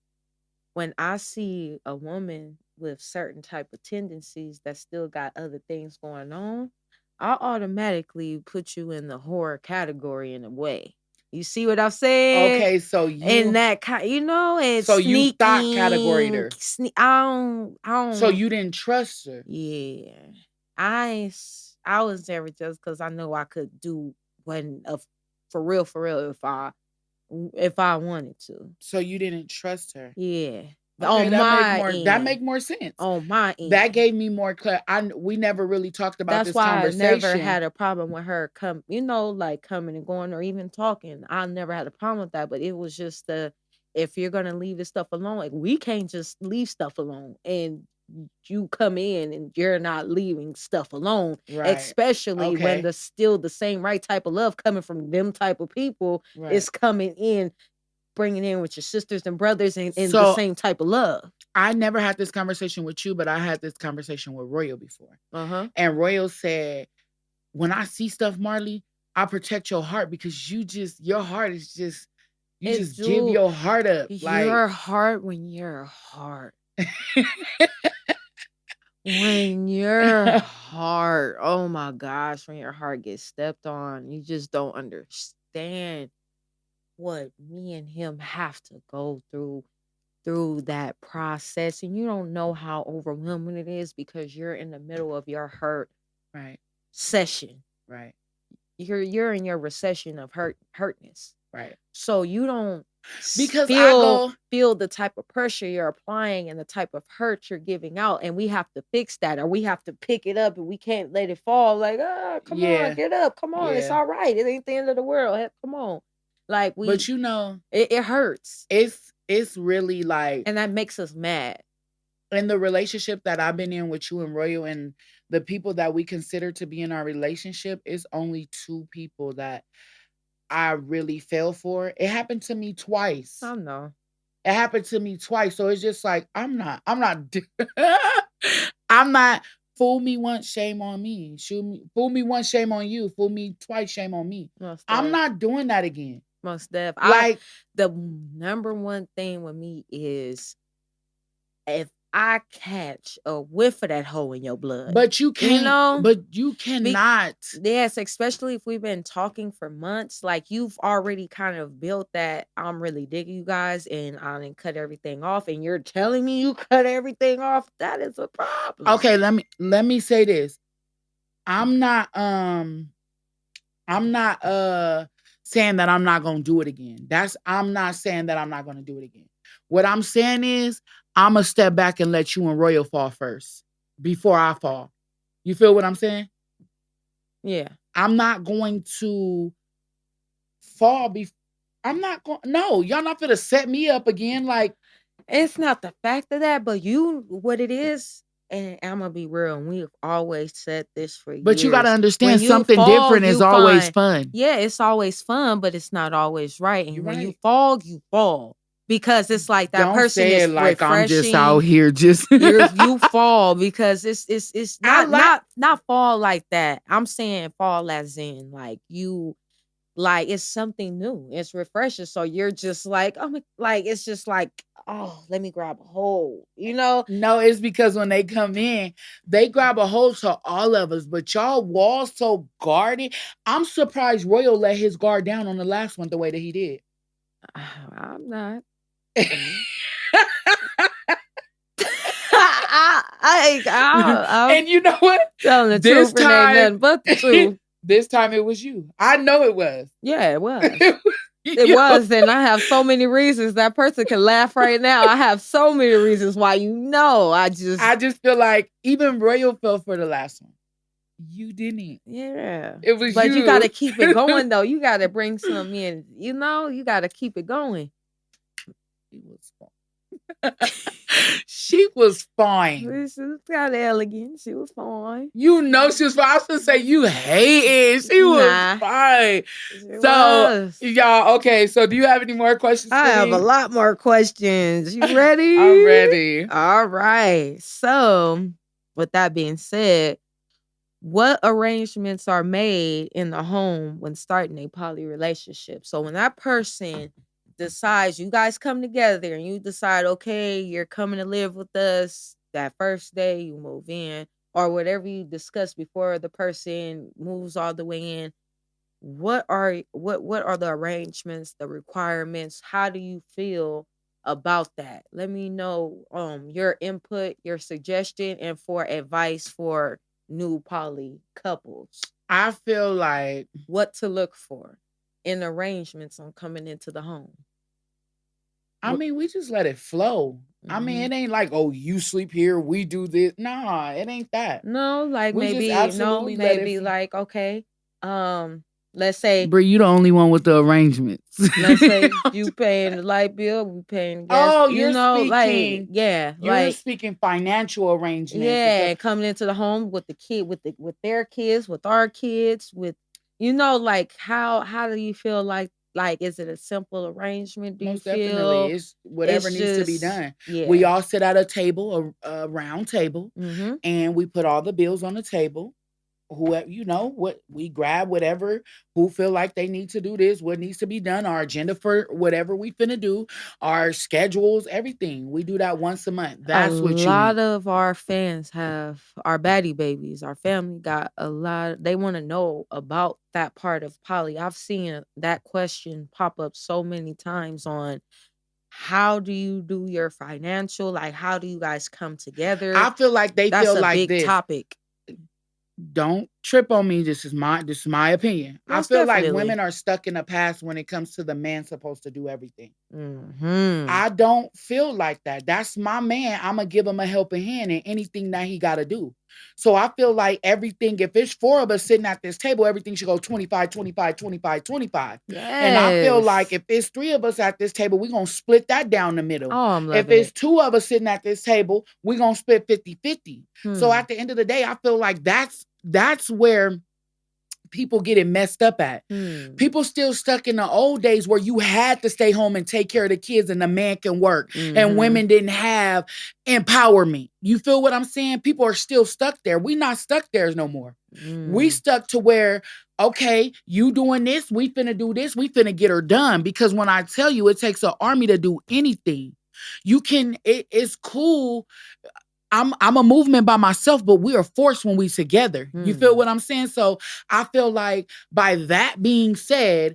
C: when I see a woman with certain type of tendencies that still got other things going on, I automatically put you in the horror category in a way. You see what I'm saying?
B: Okay, so
C: And that kind, and
B: so you thought categoried
C: sneaking.
B: her.
C: I don't.
B: So you didn't trust her.
C: Yeah, I was never just because I know I could do when for real if I wanted to.
B: So you didn't trust her.
C: Yeah.
B: Okay,
C: On
B: that
C: my
B: make
C: end.
B: more sense.
C: On my end.
B: That gave me more clarity. We never really talked about
C: That's
B: this
C: why
B: conversation.
C: I never had a problem with her like coming and going or even talking. I never had a problem with that. But it was just if you're gonna leave this stuff alone, like we can't just leave stuff alone. And you come in and you're not leaving stuff alone.
B: Right.
C: Especially when the still the same right type of love coming from them type of people is coming in, bringing in with your sisters and brothers and the same type of love.
B: I never had this conversation with you, but I had this conversation with Royal before.
C: Uh-huh.
B: And Royal said, when I see stuff, Marley, I protect your heart because your heart is just, give your heart up.
C: Your heart when your heart. When your heart, oh my gosh, when your heart gets stepped on, you just don't understand what me and him have to go through that process. And you don't know how overwhelming it is because you're in the middle of your hurt session.
B: Right.
C: You're in your recession of hurtness.
B: Right.
C: So you don't
B: because
C: feel the type of pressure you're applying and the type of hurt you're giving out, and we have to fix that, or we have to pick it up, and we can't let it fall. Like, come on, get up, come on, it's all right. It ain't the end of the world. Come on, like
B: but
C: it hurts.
B: It's really like,
C: and that makes us mad.
B: In the relationship that I've been in with you and Royal, and the people that we consider to be in our relationship, is only 2 people that I really fell for. It happened to me twice.
C: I know.
B: It happened to me twice. So it's just like, I'm not I'm not fool me once, shame on me. Fool me once, shame on you. Fool me twice, shame on me. I'm not doing that again.
C: Most def. Like, the number one thing with me is if I catch a whiff of that hole in your blood.
B: But you can't, but you cannot.
C: Yes, especially if we've been talking for months. Like, you've already kind of built that I'm really digging you guys and I didn't cut everything off, and you're telling me you cut everything off. That is a problem.
B: Okay, let me say this. I'm not saying that I'm not gonna do it again. I'm not saying that I'm not gonna do it again. What I'm saying is I'm gonna step back and let you and Royal fall first before I fall. You feel what I'm saying?
C: Yeah.
B: I'm not going to fall I'm not going. No, y'all not gonna set me up again. Like,
C: it's not the fact of that, but what it is. And I'm gonna be real, and we've always said this for years.
B: But you gotta understand, something different is always fun.
C: Yeah, it's always fun, but it's not always right. And when you fall. Because it's like that person is like refreshing.
B: I'm just out here
C: you fall because it's not fall like that. I'm saying fall as in like you, like it's something new. It's refreshing. So you're just like, it's just like, oh, let me grab a hold.
B: No, it's because when they come in, they grab a hold to all of us. But y'all walls so guarded. I'm surprised Royal let his guard down on the last one the way that he did.
C: I'm not.
B: And you know what?
C: Telling the truth, ain't nothing but the truth.
B: This time it was you. I know it was.
C: Yeah, it was. It was, and I have so many reasons. That person can laugh right now. I have so many reasons why. I just
B: feel like even Royal fell for the last one. You didn't.
C: Yeah.
B: It was
C: but you got to keep it going, though. You got to bring some in. You got to keep it going.
B: She was fine. She was fine.
C: She was kind of elegant. She was fine.
B: You know she was fine. I was gonna say you hated. She was fine. So y'all, okay. So do you have any more questions?
C: I have a lot more questions. You ready?
B: I'm ready.
C: All right. So with that being said, what arrangements are made in the home when starting a poly relationship? So when that person decides, you guys come together and you decide, okay, you're coming to live with us that first day you move in, or whatever you discussed before the person moves all the way in, what are the arrangements, the requirements? How do you feel about that? Let me know your input, your suggestion, and for advice for new poly couples.
B: I feel like
C: what to look for in arrangements on coming into the home.
B: I mean, we just let it flow. I mean, it ain't like, oh, you sleep here, we do this. Nah, it ain't that.
C: No, like
B: We
C: maybe
B: just absolutely let
C: maybe
B: it
C: like, okay, let's say
B: Brie, you the only one with the arrangements.
C: let's say you paying the light bill, we paying gas.
B: Oh,
C: you
B: you're
C: know,
B: speaking,
C: like yeah,
B: you're
C: like
B: speaking financial arrangements.
C: yeah, coming into the home with the kid, with their kids, with our kids, with like how do you feel like is it a simple arrangement? Do
B: Most
C: you feel
B: definitely, it's whatever
C: it's
B: needs to be
C: just
B: done.
C: yeah.
B: We all sit at a table, a round table, and we put all the bills on the table. Whoever, what we grab, whatever, who feel like they need to do this, what needs to be done, our agenda for whatever we finna do, our schedules, everything. We do that once a month. That's what you
C: A lot
B: need.
C: of our fans have our baddie babies. Our family got a lot. They want to know about that part of poly. I've seen that question pop up so many times on how do you do your financial? Like, how do you guys come together?
B: I feel like they
C: That's
B: feel
C: a
B: like
C: big
B: this.
C: topic.
B: Don't trip on me. This is my opinion.
C: Most
B: I feel like
C: definitely.
B: women are stuck in the past when it comes to the man supposed to do everything.
C: Mhm.
B: I don't feel like that. That's my man. I'm going to give him a helping hand in anything that he got to do. So I feel like everything, if it's 4 of us sitting at this table, everything should go 25, 25, 25, 25. And I feel like
C: Yes.
B: if it's 3 of us at this table, we're going to split that down the middle.
C: Oh, I'm
B: If
C: loving
B: it's
C: it.
B: 2 of us sitting at this table, we're going to split 50-50. So
C: Hmm.
B: at the end of the day, I feel like that's where people get it messed up at. People still stuck in the old days where you had to stay home and take care of the kids and the man can work and women didn't have empowerment. You feel what I'm saying? People are still stuck there. We not stuck there no more. We stuck to where, okay, you doing this, we finna do this, we finna get her done. Because when I tell you it takes an army to do anything, it's cool. I'm a movement by myself, but we are forced when we together. You feel what I'm saying? So I feel like by that being said,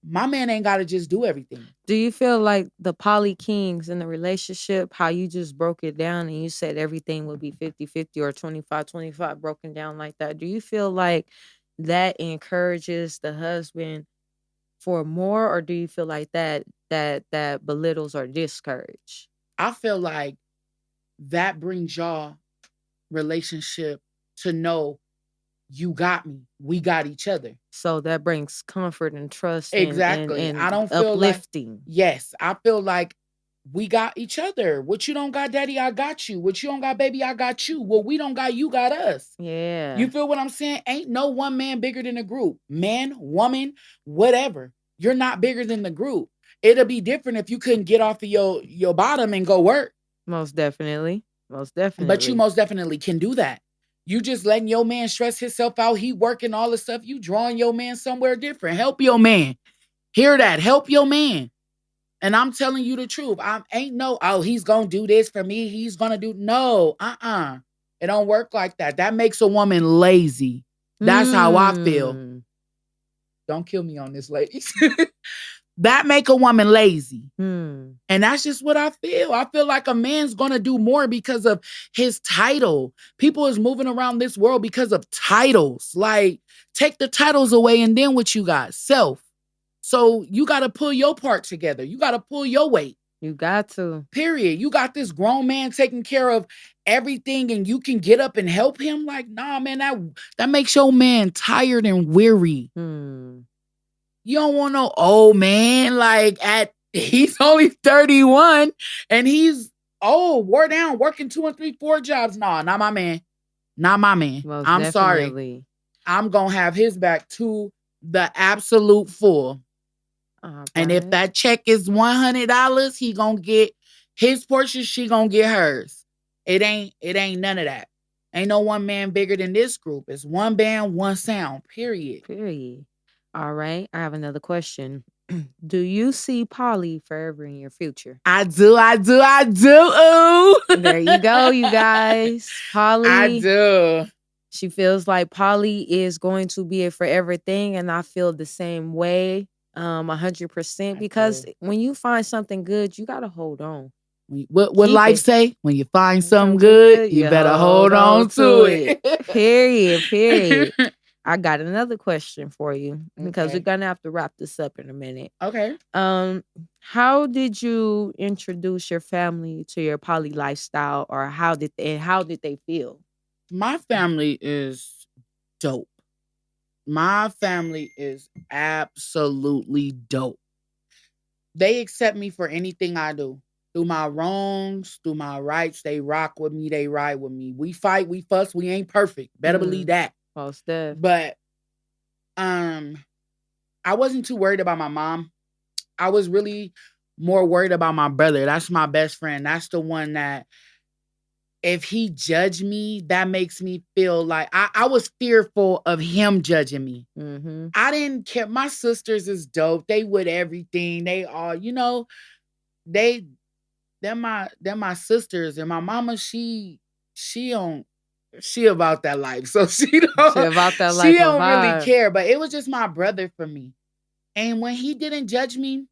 B: my man ain't got to just do everything.
C: Do you feel like the poly kings in the relationship, how you just broke it down and you said everything would be 50-50 or 25-25 broken down like that? Do you feel like that encourages the husband for more, or do you feel like that belittles or discourage?
B: I feel like that brings y'all relationship to know you got me, we got each other.
C: So that brings comfort and trust.
B: Exactly.
C: And
B: I don't feel
C: uplifting.
B: Yes, I feel like we got each other. What you don't got, daddy, I got you. What you don't got, baby, I got you. What we don't got, you got us.
C: Yeah.
B: You feel what I'm saying? Ain't no one man bigger than a group. Man, woman, whatever. You're not bigger than the group. It'll be different if you couldn't get off of your bottom and go work.
C: Most definitely. Most definitely.
B: But you most definitely can do that. You just letting your man stress himself out. He working all the stuff. You drawing your man somewhere different. Help your man. Hear that. Help your man. And I'm telling you the truth. He's going to do this for me. He's going to do. No, It don't work like that. That makes a woman lazy. That's how I feel. Don't kill me on this, ladies. That make a woman lazy. And that's just what I feel. I feel like a man's going to do more because of his title. People is moving around this world because of titles. Like, take the titles away and then what you got? Self. So you got to pull your part together. You got to pull your weight.
C: You got to.
B: Period. You got this grown man taking care of everything and you can get up and help him? Like, nah, man, that makes your man tired and weary. You don't want no old man like at He's only 31 and he's wore down, working 2 and 3, 4 jobs. Nah, not my man. Not my man.
C: Most
B: I'm sorry.
C: definitely.
B: I'm gonna have his back to the absolute full. And if that check is $100, he gonna get his portion, she gonna get hers. It ain't none of that. Ain't no one man bigger than this group. It's one band, one sound. Period.
C: All right. I have another question. Do you see Polly forever in your future?
B: I do. Ooh.
C: There you go, you guys. Polly.
B: I do.
C: She feels like Polly is going to be a forever thing, and I feel the same way, 100%. Because when you find something good, you gotta hold on.
B: What life say? When you find something good, you better hold on to it.
C: Period. I got another question for you because
B: Okay.
C: we're gonna have to wrap this up in a minute.
B: Okay.
C: How did you introduce your family to your poly lifestyle, or how did they feel?
B: My family is dope. My family is absolutely dope. They accept me for anything I do. Through my wrongs, through my rights, they rock with me, they ride with me. We fight, we fuss, we ain't perfect. Better believe that.
C: Most definitely.
B: But I wasn't too worried about my mom. I was really more worried about my brother. That's my best friend. That's the one that if he judged me, that makes me feel like I was fearful of him judging me.
C: Mm-hmm.
B: I didn't care. My sisters is dope. They with everything. They all, they're my sisters. And my mama, she about that life. So she don't really care. But it was just my brother for me. And when he didn't judge me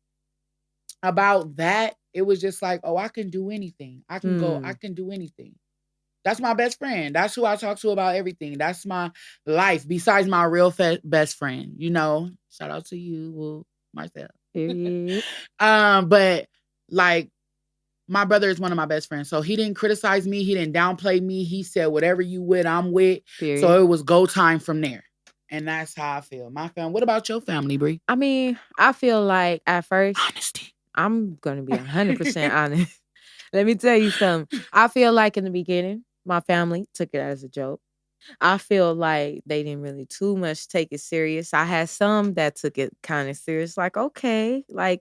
B: about that, it was just like, oh, I can do anything. I can go, I can do anything. That's my best friend. That's who I talk to about everything. That's my life besides my real best friend. Shout out to you, myself. But like my brother is one of my best friends. So he didn't criticize me. He didn't downplay me. He said, whatever you with, I'm with.
C: Period.
B: So it was go time from there. And that's how I feel. My family. What about your family, Bree?
C: I mean, I feel like at first,
B: honesty.
C: I'm going to be 100% honest. Let me tell you something. I feel like in the beginning, my family took it as a joke. I feel like they didn't really too much take it serious. I had some that took it kind of serious, like, okay, like,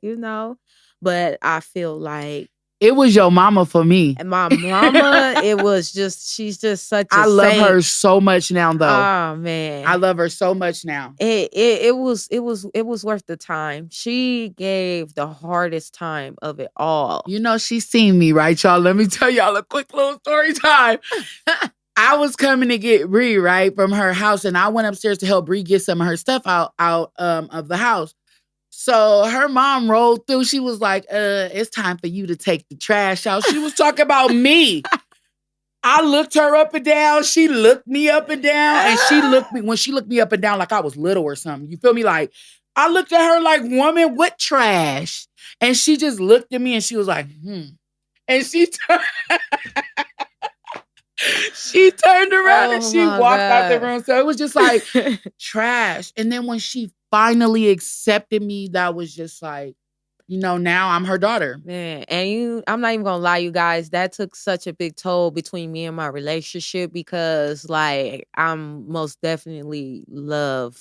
C: but I feel like
B: it was your mama for me.
C: And my mama, she's just such a
B: I love
C: saint.
B: her so much now, though.
C: Oh man.
B: I love her so much now.
C: It was worth the time. She gave the hardest time of it all.
B: She seen me, right, y'all? Let me tell y'all a quick little story time. I was coming to get Bree, right, from her house, and I went upstairs to help Bree get some of her stuff out of the house. So her mom rolled through. She was like, it's time for you to take the trash out. She was talking about me. I looked her up and down. She looked me up and down. And when she looked me up and down like I was little or something. You feel me? Like, I looked at her like, woman, what trash? And she just looked at me and she was like, And she turned around and she walked out the room. So it was just like trash. And then when she finally accepted me, that was just like, now I'm her daughter.
C: Man, and I'm not even gonna lie, you guys, that took such a big toll between me and my relationship because like I'm most definitely love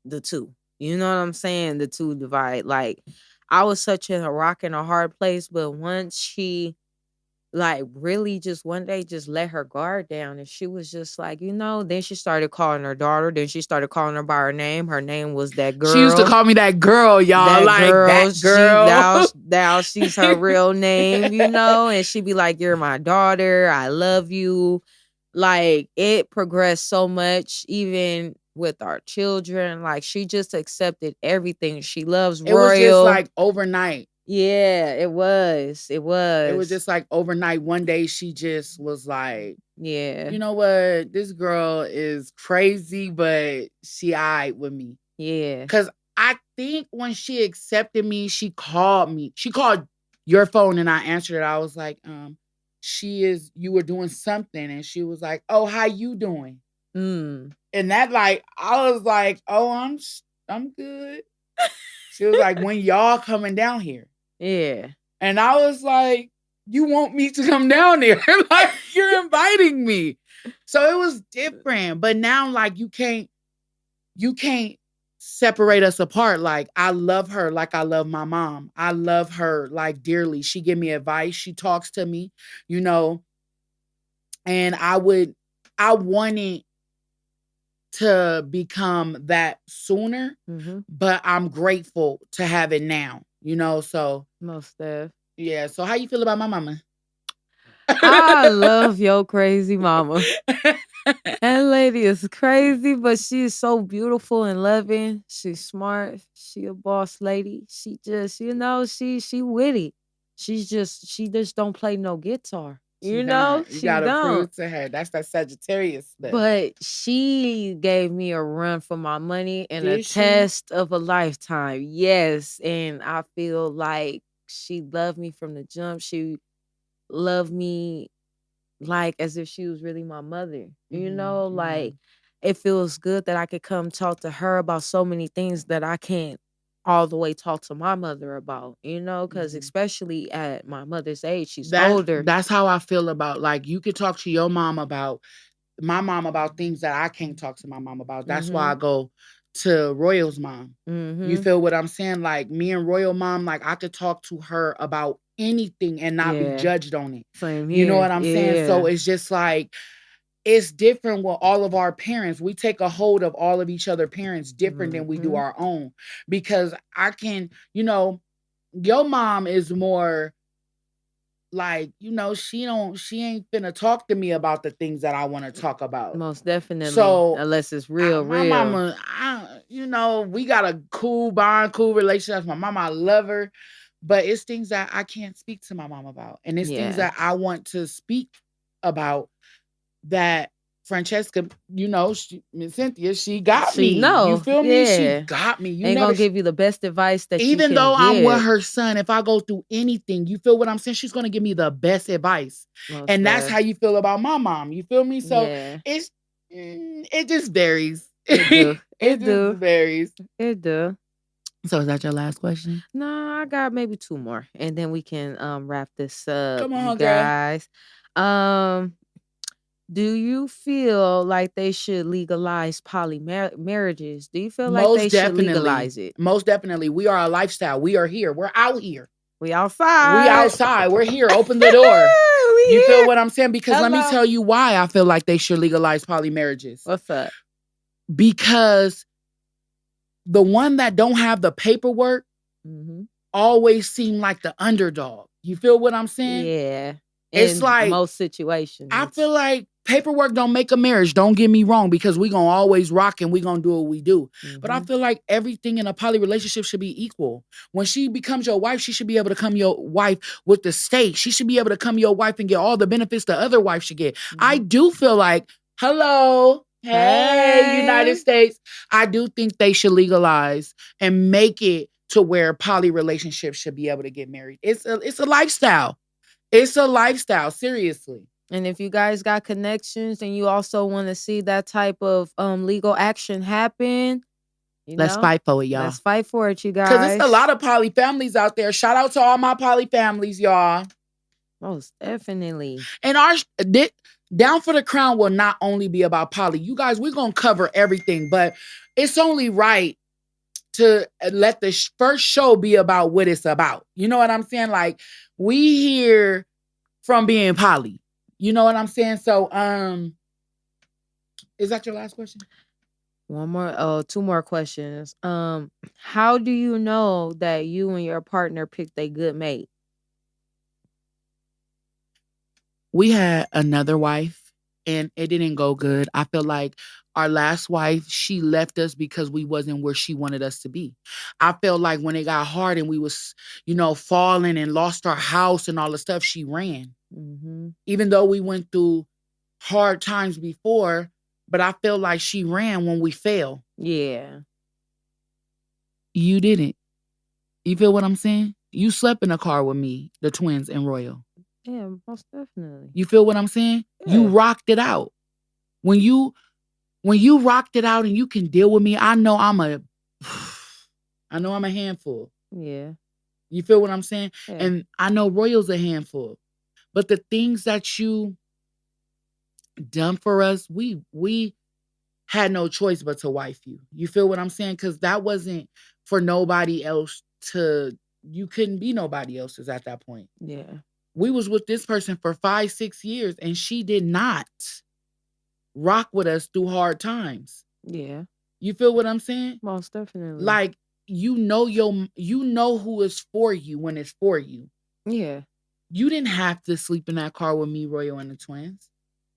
C: the two. You know what I'm saying? The two divide. Like I was such in a rock and a hard place, but once she like really just one day just let her guard down and she was just like, then she started calling her daughter. Then she started calling her by her name. Her name was that girl.
B: She used to call me that girl, y'all. That girl.
C: Now she's her real name, and she be like, you're my daughter. I love you. Like it progressed so much, even with our children. Like she just accepted everything. She loves Royal.
B: It was just like overnight.
C: Yeah, it was. It
B: was just like overnight. One day she just was like,
C: yeah,
B: you know what? This girl is crazy, but she alright with me.
C: Yeah.
B: Because I think when she accepted me, she called me. She called your phone and I answered it. I was like, you were doing something. And she was like, oh, how you doing? And that like, I was like, oh, I'm good. She was like, when y'all coming down here?
C: Yeah.
B: And I was like, you want me to come down there? Like, you're inviting me. So it was different. But now, like, you can't separate us apart. Like, I love her like I love my mom. I love her like dearly. She give me advice. She talks to me, you know. And I wanted to become that sooner, but I'm grateful to have it now, you know. So
C: most def.
B: Yeah. So how you feel about my mama?
C: I love your crazy mama. That lady is crazy, but she is so beautiful and loving. She's smart. She a boss lady. She just, she witty. She just don't play no guitar.
B: You
C: She
B: got to
C: don't.
B: prove to her. That's that Sagittarius stuff.
C: But she gave me a run for my money and a
B: Did she?
C: test of a lifetime. Yes. And I feel like she loved me from the jump. She loved me like as if she was really my mother. Like it feels good that I could come talk to her about so many things that I can't all the way talk to my mother about, because especially at my mother's age, she's older.
B: That's how I feel about, like, you could talk to your mom about my mom about things that I can't talk to my mom about. That's why I go to Royal's mom. You feel what I'm saying? Like, me and Royal mom, like, I could talk to her about anything and not be judged on it.
C: Same here.
B: You know what I'm saying? So it's just like, it's different with all of our parents. We take a hold of all of each other parents different than we do our own. Because I can, your mom is more like, she ain't finna talk to me about the things that I want to talk about.
C: Most definitely.
B: So
C: unless it's real.
B: My mama, we got a cool bond, cool relationship. My mama, I love her. But it's things that I can't speak to my mom about. And it's things that I want to speak about that Francesca, Miss Cynthia, she got me. You feel me? She got me.
C: Ain't gonna give you the best advice that
B: even
C: she can
B: though I'm
C: give.
B: with her son, if I go through anything, you feel what I'm saying? She's gonna give me the best advice. And that's how you feel about my mom. You feel me? So it just varies.
C: It
B: just varies.
C: It do.
B: So is that your last question?
C: No, I got maybe two more, and then we can wrap this up.
B: Come on,
C: you guys. Do you feel like they should legalize marriages? Do you feel like they should legalize it?
B: Most definitely. We are a lifestyle. We are here. We're out here.
C: We outside.
B: We outside. We're here. Open the door. You feel what I'm saying? Because let me tell you why I feel like they should legalize poly marriages.
C: What's up?
B: Because the one that don't have the paperwork always seem like the underdog. You feel what I'm saying?
C: Yeah.
B: It's like
C: most situations.
B: I feel like paperwork don't make a marriage. Don't get me wrong, because we gonna always rock and we gonna do what we do. But I feel like everything in a poly relationship should be equal. When she becomes your wife, she should be able to come your wife with the stake. She should be able to come your wife and get all the benefits the other wife should get. I do feel like, hello, hey, United States. I do think they should legalize and make it to where poly relationships should be able to get married. It's a lifestyle. It's a lifestyle, seriously.
C: And if you guys got connections and you also want to see that type of legal action happen,
B: let's fight for it, y'all.
C: Let's fight for it, you guys.
B: Because there's a lot of poly families out there. Shout out to all my poly families, y'all.
C: Most definitely.
B: And our Down for the Crown will not only be about poly. You guys, we're going to cover everything, but it's only right to let the first show be about what it's about. You know what I'm saying? Like, we here from being poly. You know what I'm saying? So, is that your last question?
C: Two more questions. How do you know that you and your partner picked a good mate?
B: We had another wife and it didn't go good. I feel like our last wife, she left us because we wasn't where she wanted us to be. I felt like when it got hard and we was, falling and lost our house and all the stuff, she ran. Even though we went through hard times before, but I feel like she ran when we fell.
C: Yeah.
B: You didn't. You feel what I'm saying? You slept in a car with me, the twins, and Royal.
C: Yeah, most definitely.
B: You feel what I'm saying? Yeah. You rocked it out. When you rocked it out and you can deal with me, I know I know I'm a handful.
C: Yeah.
B: You feel what I'm saying?
C: Yeah.
B: And I know Royal's a handful. But the things that you done for us, we had no choice but to wife you. You feel what I'm saying? Because that wasn't for nobody else to, you couldn't be nobody else's at that point.
C: Yeah.
B: We was with this person for 5-6 years and she did not rock with us through hard times.
C: Yeah.
B: You feel what I'm saying?
C: Most definitely.
B: Like, you know who is for you when it's for you.
C: Yeah.
B: You didn't have to sleep in that car with me, Royal, and the twins.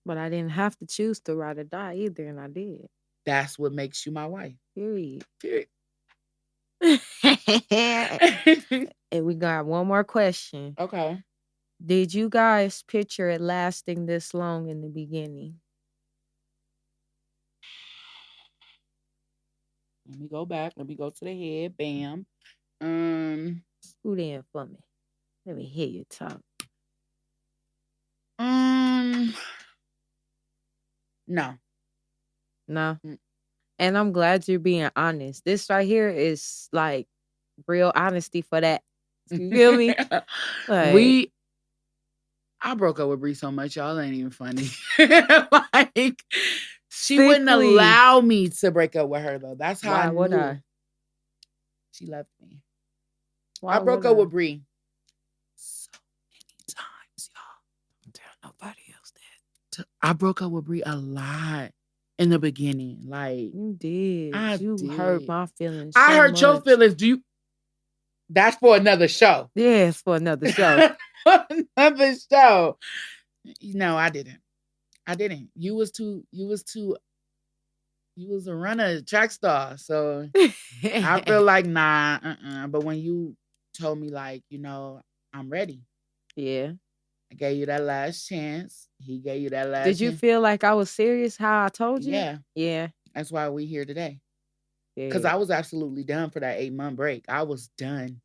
C: But I didn't have to choose to ride or die either, and I did.
B: That's what makes you my wife.
C: Period.
B: Period.
C: And we got one more question.
B: Okay.
C: Did you guys picture it lasting this long in the beginning?
B: Let me go back. Let me go to the head. Bam.
C: Scoot in for me. Let me hear you talk.
B: No.
C: No. And I'm glad you're being honest. This right here is like real honesty for that. You feel me? Like,
B: I broke up with Bree so much, y'all ain't even funny. Like, she wouldn't
C: sickly.
B: allow me to break up with her though. That's how
C: Why
B: I
C: would
B: knew
C: I?
B: she loved me.
C: Why
B: I broke
C: would
B: up
C: I?
B: with Bree so many times, y'all. Don't tell nobody else that. I broke up with Bree a lot in the beginning. Like,
C: You did. You
B: did.
C: hurt my feelings.
B: I
C: so
B: hurt your
C: much.
B: feelings. That's for another show.
C: Yes, for another show.
B: Another show. No, I didn't. You was a runner, track star. So I feel like nah. But when you told me like, I'm ready.
C: Yeah.
B: I gave you that last chance. He gave you that last
C: Did you
B: chance.
C: feel like I was serious how I told you?
B: Yeah.
C: Yeah.
B: That's why we here today. Because
C: Yeah.
B: I was absolutely done for that 8-month break. I was done.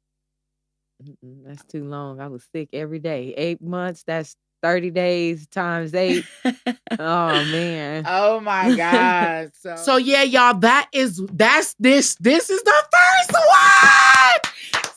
C: That's too long. I was sick every day. 8 months, that's 30 days times 8. Oh man.
B: Oh my God. So yeah, y'all, this is the first one.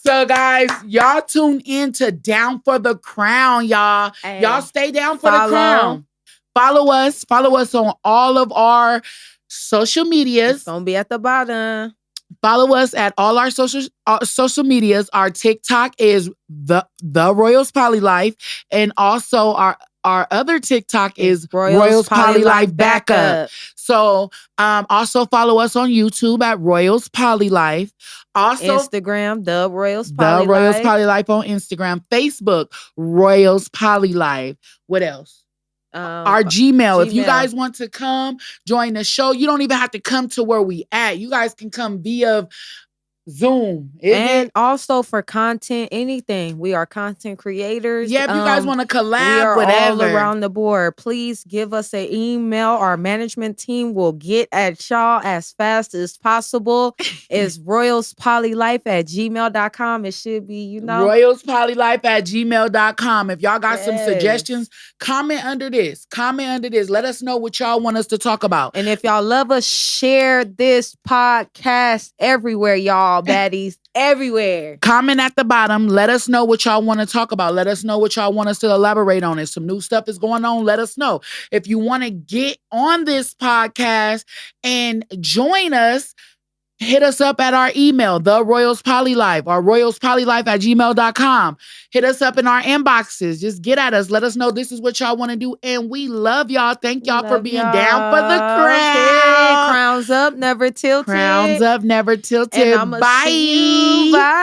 B: So guys, y'all tune in to Down for the Crown, y'all.
C: Hey,
B: y'all stay down for the crown. Follow us on all of our social medias.
C: It's gonna be at the bottom.
B: Follow us at all our social medias. Our TikTok is the RoyalsPolyLife, and also our other TikTok is RoyalsPolyLife Backup. So also follow us on YouTube at RoyalsPolyLife. Also
C: Instagram, the RoyalsPolyLife.
B: The RoyalsPolyLife on Instagram. Facebook, RoyalsPolyLife. What else? Our Gmail. If you guys want to come join the show, you don't even have to come to where we at. You guys can come via Zoom.
C: Also for content, anything. We are content creators.
B: Yeah, if you guys want to collab,
C: we are
B: whatever.
C: all around the board. Please give us an email. Our management team will get at y'all as fast as possible. It's RoyalsPolyLife@gmail.com. It should be,
B: RoyalsPolyLife@gmail.com. If y'all got some suggestions, comment under this. Let us know what y'all want us to talk about.
C: And if y'all love us, share this podcast everywhere, y'all. Baddies everywhere.
B: Comment at the bottom. Let us know what y'all want to talk about. Let us know what y'all want us to elaborate on. If some new stuff is going on, let us know. If you want to get on this podcast and join us, hit us up at our email, the RoyalsPolyLife, or RoyalsPolyLife@gmail.com. Hit us up in our inboxes. Just get at us. Let us know this is what y'all want to do. And we love y'all. Thank y'all for being down for the crown.
C: Crowns up, never tilted.
B: Crowns up, never tilted.
C: And I'ma
B: Bye.
C: see you. Bye.